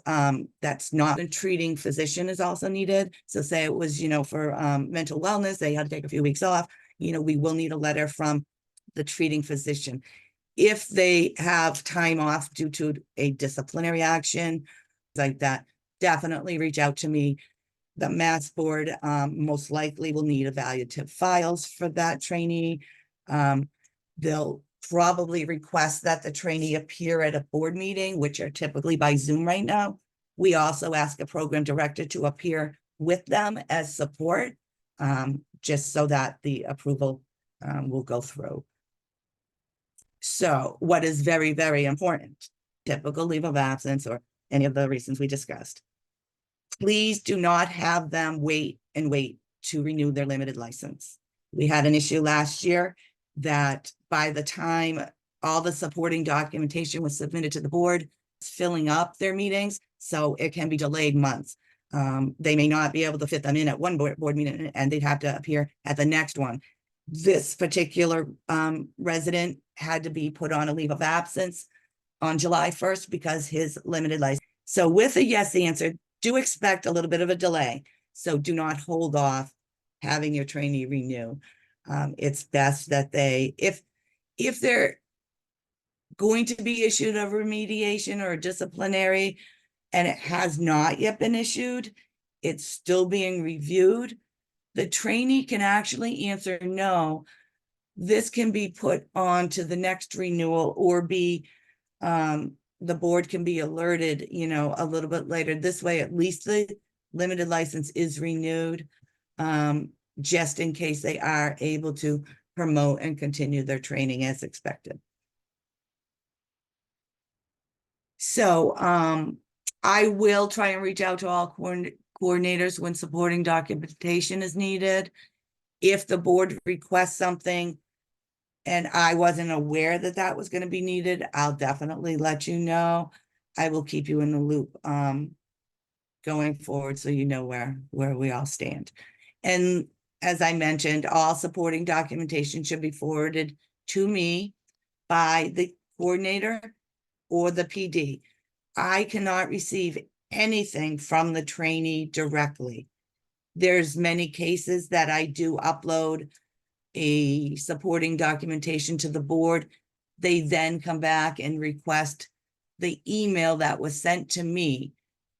that's not a treating physician is also needed. So say it was, for mental wellness, they had to take a few weeks off, we will need a letter from the treating physician. If they have time off due to a disciplinary action like that, definitely reach out to me. The Mass Board most likely will need evaluative files for that trainee. They'll probably request that the trainee appear at a board meeting, which are typically by Zoom right now. We also ask a program director to appear with them as support, just so that the approval will go through. So what is very, very important, typical leave of absence or any of the reasons we discussed. Please do not have them wait to renew their limited license. We had an issue last year that by the time all the supporting documentation was submitted to the board, it's filling up their meetings, so it can be delayed months. They may not be able to fit them in at one board meeting and they'd have to appear at the next one. This particular resident had to be put on a leave of absence on July 1st because his limited license. So with a yes answer, do expect a little bit of a delay. So do not hold off having your trainee renew. It's best that they, if they're going to be issued a remediation or a disciplinary and it has not yet been issued, it's still being reviewed, the trainee can actually answer no. This can be put on to the next renewal or be, the board can be alerted, a little bit later. This way, at least the limited license is renewed, just in case they are able to promote and continue their training as expected. So I will try and reach out to all coordinators when supporting documentation is needed. If the board requests something and I wasn't aware that that was going to be needed, I'll definitely let you know. I will keep you in the loop going forward so you know where we all stand. And as I mentioned, all supporting documentation should be forwarded to me by the coordinator or the PD. I cannot receive anything from the trainee directly. There's many cases that I do upload a supporting documentation to the board. They then come back and request the email that was sent to me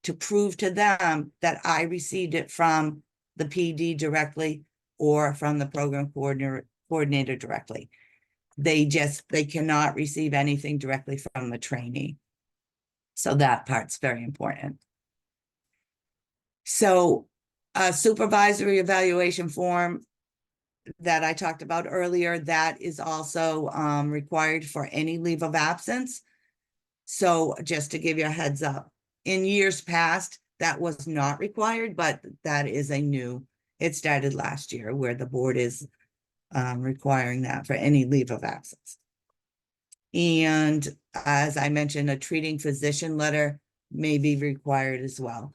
to prove to them that I received it from the PD directly or from the program coordinator directly. They cannot receive anything directly from the trainee. So that part's very important. So a supervisory evaluation form that I talked about earlier, that is also required for any leave of absence. So just to give you a heads up, in years past, that was not required, but that is a new It started last year where the board is requiring that for any leave of absence. And as I mentioned, a treating physician letter may be required as well.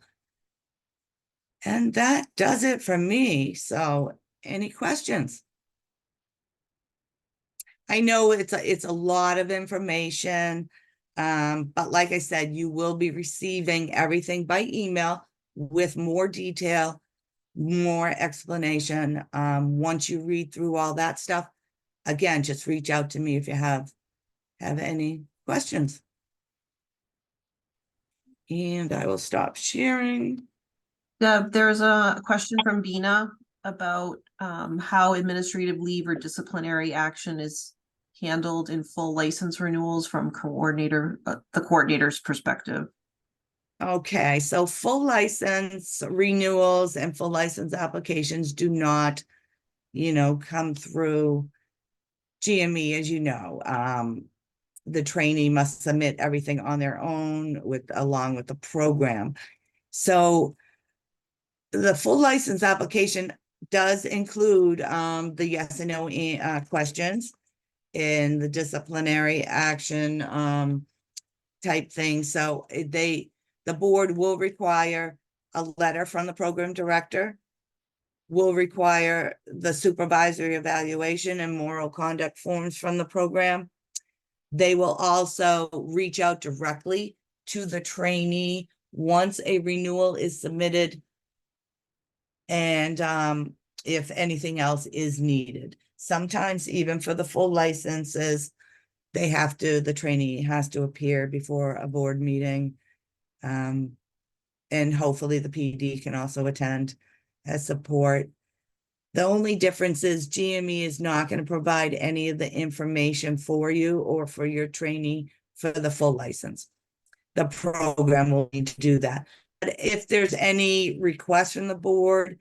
And that does it for me. So any questions? I know it's a lot of information, but like I said, you will be receiving everything by email with more detail, more explanation. Once you read through all that stuff, again, just reach out to me if you have any questions. And I will stop sharing. Deb, there's a question from Bina about how administrative leave or disciplinary action is handled in full license renewals from the coordinator's perspective. Okay, so full license renewals and full license applications do not, come through GME, as you know. The trainee must submit everything on their own along with the program. So the full license application does include the yes and no questions in the disciplinary action type thing. So the board will require a letter from the program director, will require the supervisory evaluation and moral conduct forms from the program. They will also reach out directly to the trainee once a renewal is submitted, and if anything else is needed. Sometimes even for the full licenses, the trainee has to appear before a board meeting. And hopefully the PD can also attend as support. The only difference is GME is not going to provide any of the information for you or for your trainee for the full license. The program will need to do that. But if there's any request from the board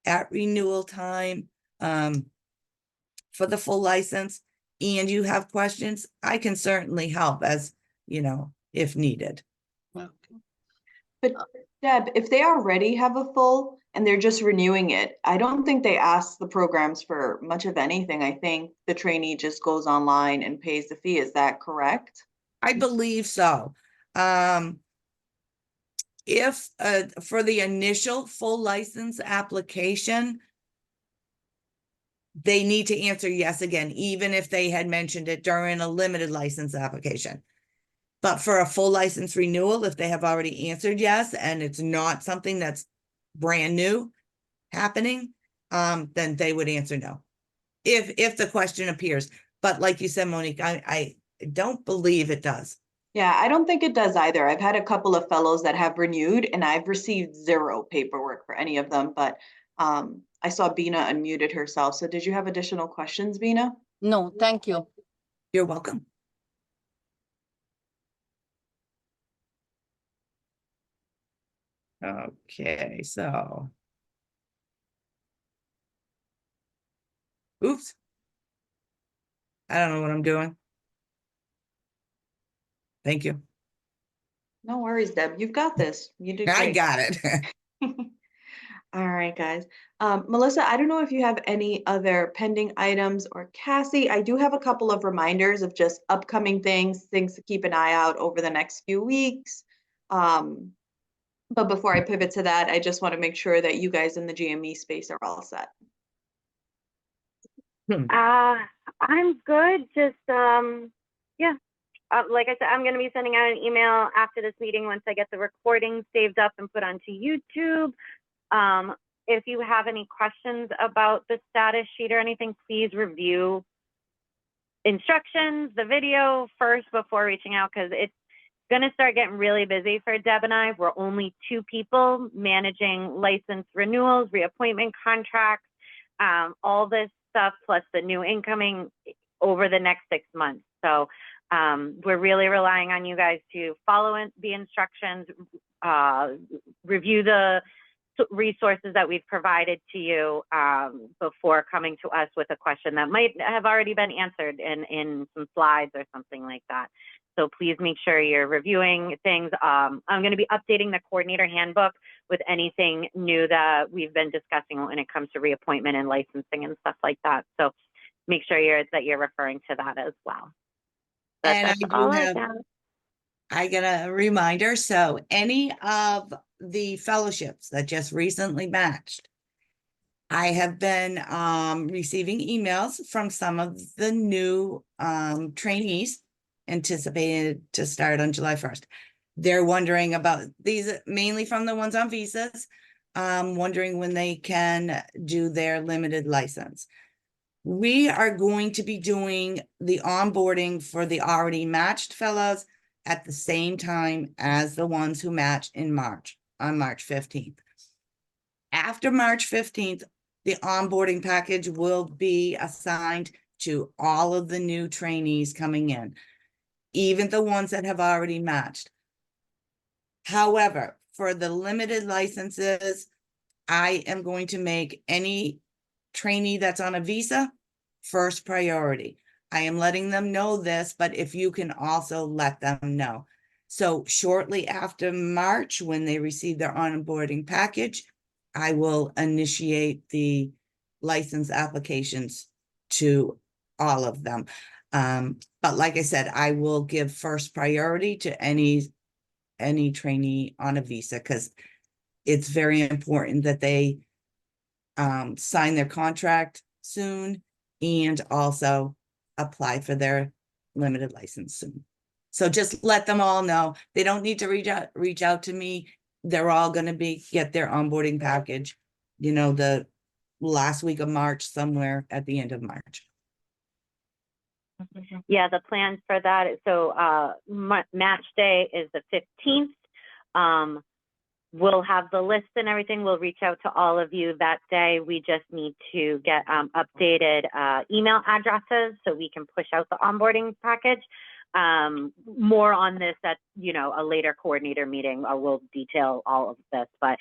at renewal time for the full license and you have questions, I can certainly help as, if needed. But Deb, if they already have a full and they're just renewing it, I don't think they ask the programs for much of anything. I think the trainee just goes online and pays the fee. Is that correct? I believe so. If for the initial full license application, they need to answer yes again, even if they had mentioned it during a limited license application. But for a full license renewal, if they have already answered yes, and it's not something that's brand new happening, then they would answer no, if the question appears. But like you said, Monique, I don't believe it does. Yeah, I don't think it does either. I've had a couple of fellows that have renewed and I've received zero paperwork for any of them, but I saw Bina unmuted herself. So did you have additional questions, Bina? No, thank you. You're welcome. Okay, so. Oops. I don't know what I'm doing. Thank you. No worries, Deb. You've got this. You did I great. got it. All right, guys. Melissa, I don't know if you have any other pending items, or Cassie, I do have a couple of reminders of just upcoming things to keep an eye out over the next few weeks. But before I pivot to that, I just want to make sure that you guys in the GME space are all set. I'm good. Just, yeah. Like I said, I'm going to be sending out an email after this meeting once I get the recording saved up and put onto YouTube. If you have any questions about the status sheet or anything, please review instructions, the video first before reaching out, because it's going to start getting really busy for Deb and I. We're only 2 people managing license renewals, reappointment contracts, all this stuff, plus the new incoming over the next 6 months. So we're really relying on you guys to follow the instructions, review the resources that we've provided to you before coming to us with a question that might have already been answered in some slides or something like that. So please make sure you're reviewing things. I'm going to be updating the coordinator handbook with anything new that we've been discussing when it comes to reappointment and licensing and stuff like that. So make sure you're referring to that as well. But And I that's do all have- got. I get a reminder, so any of the fellowships that just recently matched, I have been receiving emails from some of the new trainees anticipated to start on July 1st. They're wondering about these, mainly from the ones on visas, wondering when they can do their limited license. We are going to be doing the onboarding for the already matched fellows at the same time as the ones who matched in March, on March 15th. After March 15th, the onboarding package will be assigned to all of the new trainees coming in, even the ones that have already matched. However, for the limited licenses, I am going to make any trainee that's on a visa first priority. I am letting them know this, but if you can also let them know. So shortly after March, when they receive their onboarding package, I will initiate the license applications to all of them. But like I said, I will give first priority to any trainee on a visa, because it's very important that they sign their contract soon and also apply for their limited license soon. So just let them all know. They don't need to reach out to me. They're all going to get their onboarding package, the last week of March, somewhere at the end of March. Yeah, the plan for that is, so match day is the 15th. We'll have the list and everything. We'll reach out to all of you that day. We just need to get updated email addresses so we can push out the onboarding package. More on this at, a later coordinator meeting. We'll detail all of this, but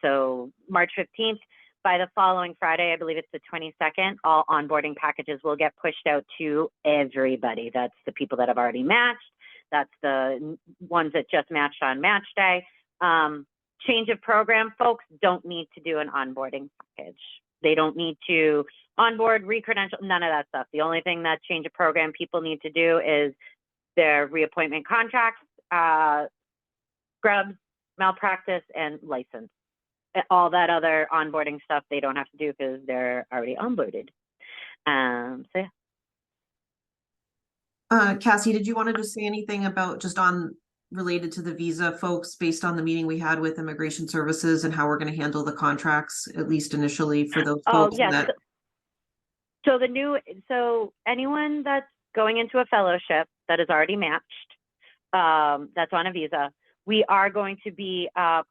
so March 15th, by the following Friday, I believe it's the 22nd, all onboarding packages will get pushed out to everybody. That's the people that have already matched. That's the ones that just matched on match day. Change of program folks don't need to do an onboarding package. They don't need to onboard, re-credential, none of that stuff. The only thing that change of program people need to do is their reappointment contracts, scrubs, malpractice, and license. All that other onboarding stuff they don't have to do because they're already onboarded. So yeah. Cassie, did you want to just say anything about just related to the visa folks based on the meeting we had with Immigration Services and how we're going to handle the contracts, at least initially, for those folks? Oh, yes. So anyone that's going into a fellowship that is already matched, that's on a visa, we are going to be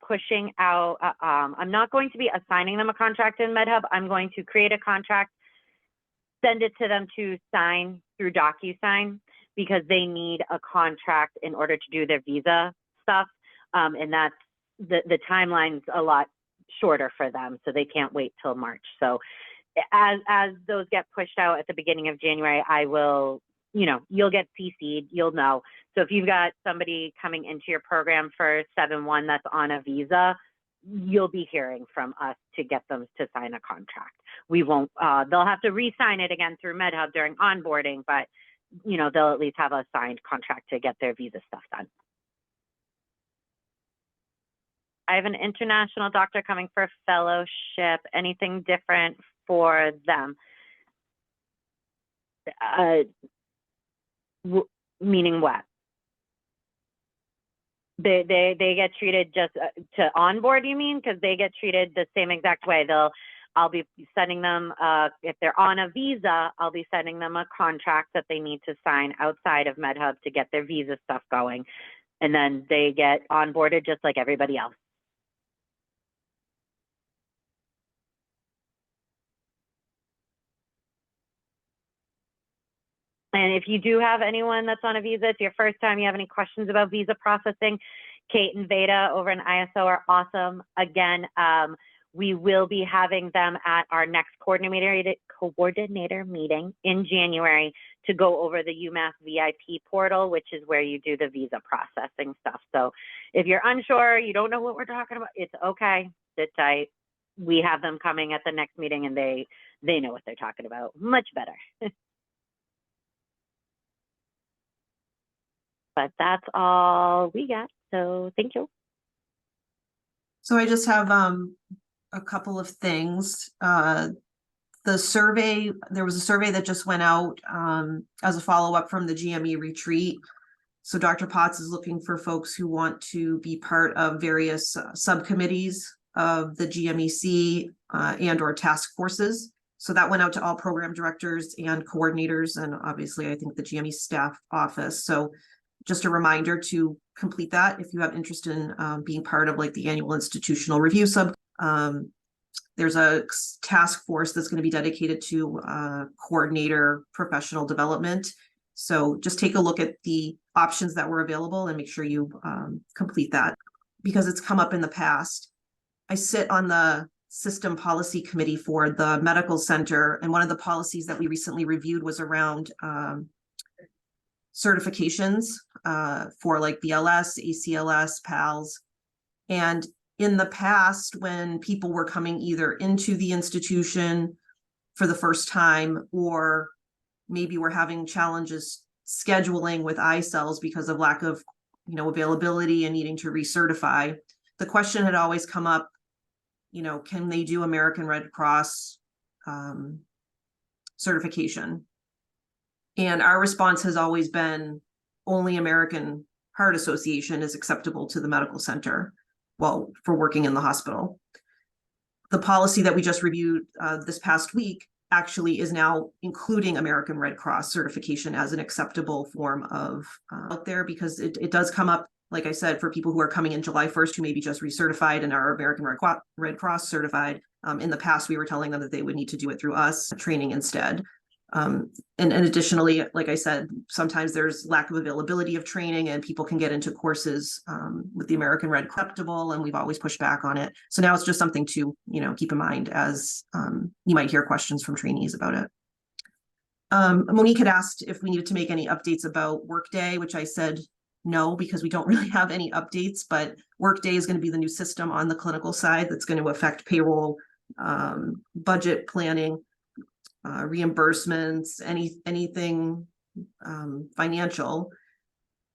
pushing out, I'm not going to be assigning them a contract in MedHub. I'm going to create a contract, send it to them to sign through DocuSign, because they need a contract in order to do their visa stuff. And that's the timeline's a lot shorter for them, so they can't wait till March. So as those get pushed out at the beginning of January, I will, you'll get CC'd, you'll know. So if you've got somebody coming into your program for 7-1 that's on a visa, you'll be hearing from us to get them to sign a contract. We won't, they'll have to re-sign it again through MedHub during onboarding, but they'll at least have a signed contract to get their visa stuff done. I have an international doctor coming for a fellowship. Anything different for them? Meaning what? They get treated just to onboard, you mean? Because they get treated the same exact way. I'll be sending them, if they're on a visa, I'll be sending them a contract that they need to sign outside of MedHub to get their visa stuff going. And then they get onboarded just like everybody else. And if you do have anyone that's on a visa, it's your first time, you have any questions about visa processing, Kate and Veda over in ISO are awesome. Again, We will be having them at our next coordinator meeting in January to go over the UMass VIP portal, which is where you do the visa processing stuff. So if you're unsure, you don't know what we're talking about, it's okay, sit tight. We have them coming at the next meeting and they know what they're talking about much better. But that's all we got, so thank you. So I just have a couple of things. The survey, there was a survey that just went out as a follow-up from the GME retreat. So Dr. Potts is looking for folks who want to be part of various subcommittees of the GMEC and or task forces. So that went out to all program directors and coordinators, and obviously I think the GME staff office. So just a reminder to complete that if you have interest in being part of like the annual institutional review sub. There's a task force that's going to be dedicated to coordinator professional development. So just take a look at the options that were available and make sure you complete that, because it's come up in the past. I sit on the system policy committee for the medical center, and one of the policies that we recently reviewed was around certifications for like BLS, ACLS, PALS. And in the past, when people were coming either into the institution for the first time, or maybe we're having challenges scheduling with iCells because of lack of, availability and needing to recertify, the question had always come up, can they do American Red Cross certification? And our response has always been only American Heart Association is acceptable to the medical center, well, for working in the hospital. The policy that we just reviewed this past week actually is now including American Red Cross certification as an acceptable form of out there, because it does come up, like I said, for people who are coming in July 1st, who may be just recertified and are American Red Cross certified. In the past, we were telling them that they would need to do it through us training instead. And additionally, like I said, sometimes there's lack of availability of training and people can get into courses with the American Red Cross acceptable, and we've always pushed back on it. So now it's just something to, keep in mind as you might hear questions from trainees about it. Monique had asked if we needed to make any updates about Workday, which I said no, because we don't really have any updates, but Workday is going to be the new system on the clinical side that's going to affect payroll, budget planning, reimbursements, anything financial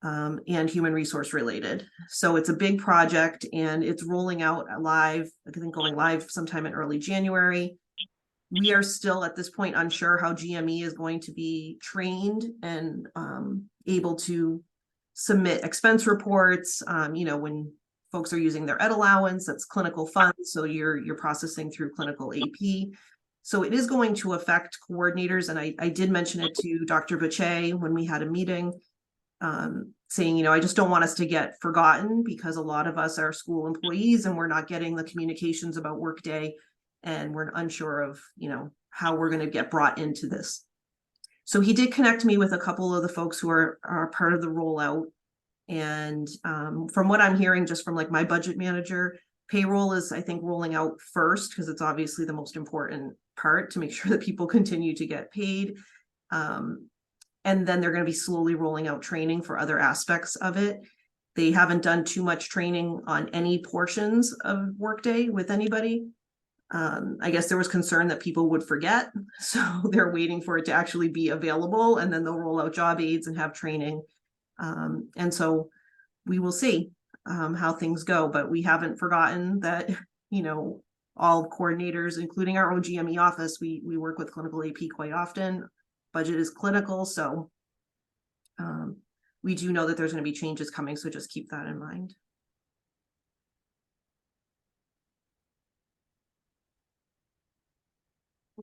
and human resource related. So it's a big project and it's rolling out live, I think going live sometime in early January. We are still at this point unsure how GME is going to be trained and able to submit expense reports. When folks are using their ed allowance, that's clinical funds, so you're processing through clinical AP. So it is going to affect coordinators, and I did mention it to Dr. Bachet when we had a meeting, saying, I just don't want us to get forgotten, because a lot of us are school employees and we're not getting the communications about Workday, and we're unsure of, how we're going to get brought into this. So he did connect me with a couple of the folks who are part of the rollout. And from what I'm hearing, just from like my budget manager, payroll is, I think, rolling out first, because it's obviously the most important part to make sure that people continue to get paid. And then they're going to be slowly rolling out training for other aspects of it. They haven't done too much training on any portions of Workday with anybody. I guess there was concern that people would forget. So they're waiting for it to actually be available, and then they'll roll out job aids and have training. And so we will see how things go, but we haven't forgotten that, all coordinators, including our own GME office, we work with clinical AP quite often. Budget is clinical, so we do know that there's going to be changes coming, so just keep that in mind.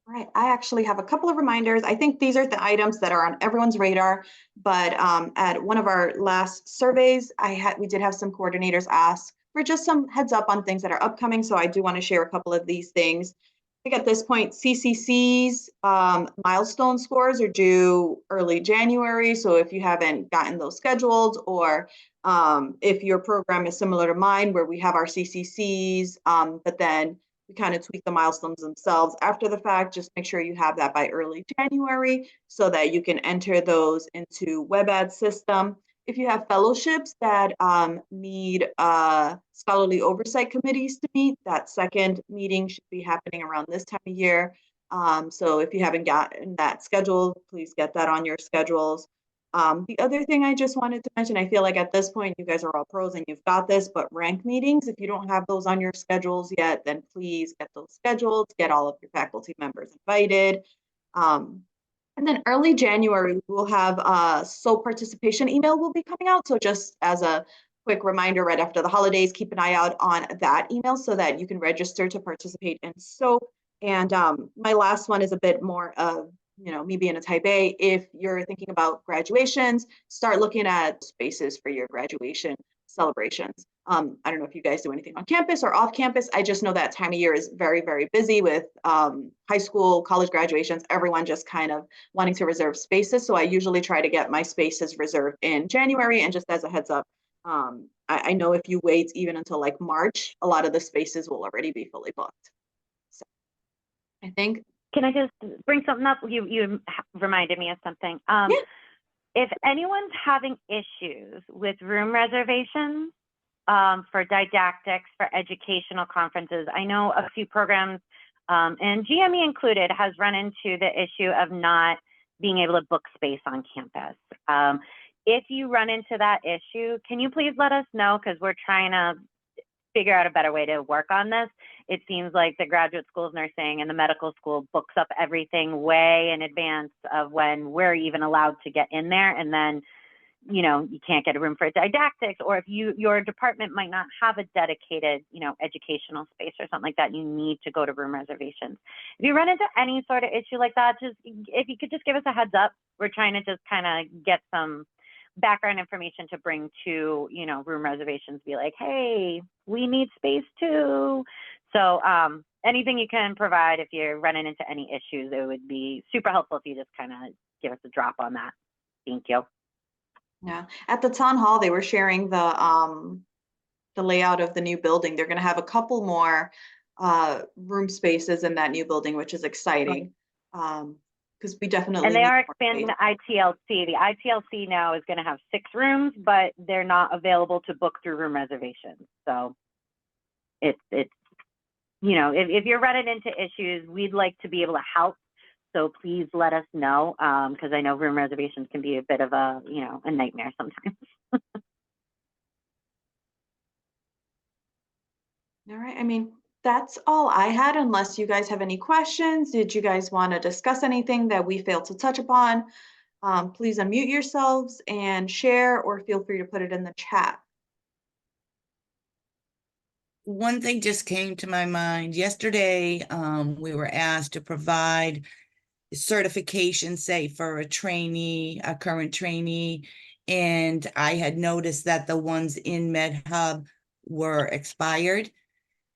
All right, I actually have a couple of reminders. I think these are the items that are on everyone's radar, but at one of our last surveys, we did have some coordinators ask for just some heads up on things that are upcoming, so I do want to share a couple of these things. I think at this point, CCC's milestone scores are due early January, so if you haven't gotten those scheduled, or if your program is similar to mine, where we have our CCCs, but then We kind of tweak the milestones themselves after the fact. Just make sure you have that by early January so that you can enter those into WebAd system. If you have fellowships that need scholarly oversight committees to meet, that second meeting should be happening around this time of year. So if you haven't gotten that scheduled, please get that on your schedules. The other thing I just wanted to mention, I feel like at this point, you guys are all pros and you've got this, but rank meetings, if you don't have those on your schedules yet, then please get those scheduled, get all of your faculty members invited. And then early January, we'll have SOAP participation email will be coming out. So just as a quick reminder, right after the holidays, keep an eye out on that email so that you can register to participate in SOAP. And my last one is a bit more of, me being a type A. If you're thinking about graduations, start looking at spaces for your graduation celebrations. I don't know if you guys do anything on campus or off campus. I just know that time of year is very, very busy with high school, college graduations, everyone just kind of wanting to reserve spaces. So I usually try to get my spaces reserved in January. And just as a heads up, I know if you wait even until like March, a lot of the spaces will already be fully booked. So I think. Can I just bring something up? You reminded me of something. Yeah. If anyone's having issues with room reservations for didactics, for educational conferences, I know a few programs, and GME included, has run into the issue of not being able to book space on campus. If you run into that issue, can you please let us know? Because we're trying to figure out a better way to work on this. It seems like the graduate school of nursing and the medical school books up everything way in advance of when we're even allowed to get in there. And then, you can't get a room for didactics, or if your department might not have a dedicated, educational space or something like that, you need to go to room reservations. If you run into any sort of issue like that, just if you could just give us a heads up. We're trying to just kind of get some background information to bring to, room reservations, be like, hey, we need space too. So anything you can provide if you're running into any issues, it would be super helpful if you just kind of give us a drop on that. Thank you. Yeah, at the town hall, they were sharing the layout of the new building. They're going to have a couple more room spaces in that new building, which is exciting. Because we definitely and they need are more expanding space. the ITLC. The ITLC now is going to have 6 rooms, but they're not available to book through room reservations. So it's if you're running into issues, we'd like to be able to help. So please let us know, because I know room reservations can be a bit of a nightmare sometimes. All right. I mean, that's all I had, unless you guys have any questions. Did you guys want to discuss anything that we failed to touch upon? Please unmute yourselves and share, or feel free to put it in the chat. One thing just came to my mind. Yesterday, we were asked to provide certification, say for a trainee, a current trainee, and I had noticed that the ones in MedHub were expired.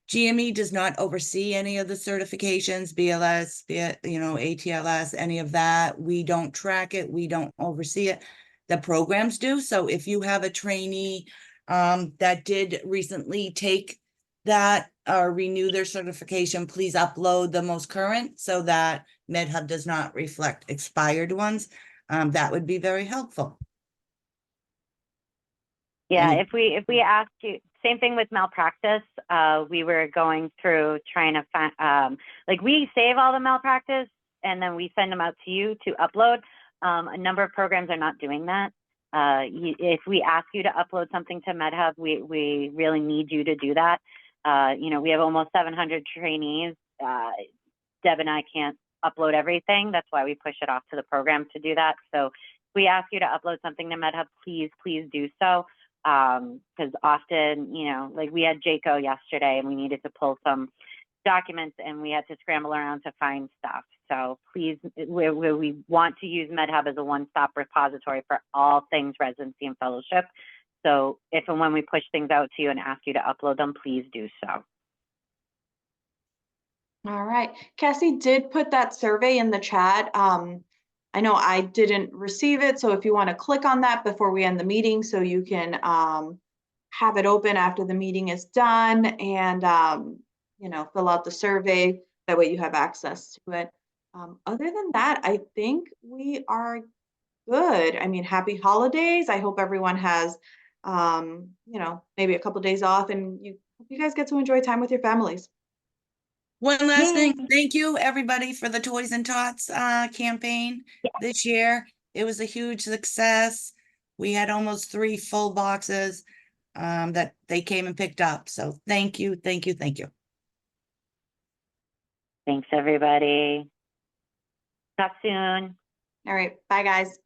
GME does not oversee any of the certifications, BLS, ATLS, any of that. We don't track it. We don't oversee it. The programs do. So if you have a trainee that did recently take that or renew their certification, please upload the most current so that MedHub does not reflect expired ones. That would be very helpful. Yeah, if we ask you, same thing with malpractice. We were going through trying to find, we save all the malpractice and then we send them out to you to upload. A number of programs are not doing that. If we ask you to upload something to MedHub, we really need you to do that. We have almost 700 trainees. Deb and I can't upload everything. That's why we push it off to the program to do that. So if we ask you to upload something to MedHub, please do so. Because often, we had JCO yesterday and we needed to pull some documents and we had to scramble around to find stuff. So please, we want to use MedHub as a one-stop repository for all things residency and fellowship. So if and when we push things out to you and ask you to upload them, please do so. All right. Cassie did put that survey in the chat. I know I didn't receive it, so if you want to click on that before we end the meeting so you can have it open after the meeting is done and fill out the survey. That way you have access to it. Other than that, I think we are good. I mean, happy holidays. I hope everyone has, maybe a couple days off, and you guys get to enjoy time with your families. One last thing, Yay. thank you, everybody, for the Toys and Tots campaign this year. It was a huge success. We had almost 3 full boxes that they came and picked up. So thank you, thank you, thank you. Thanks, everybody. Talk soon. All right. Bye, guys.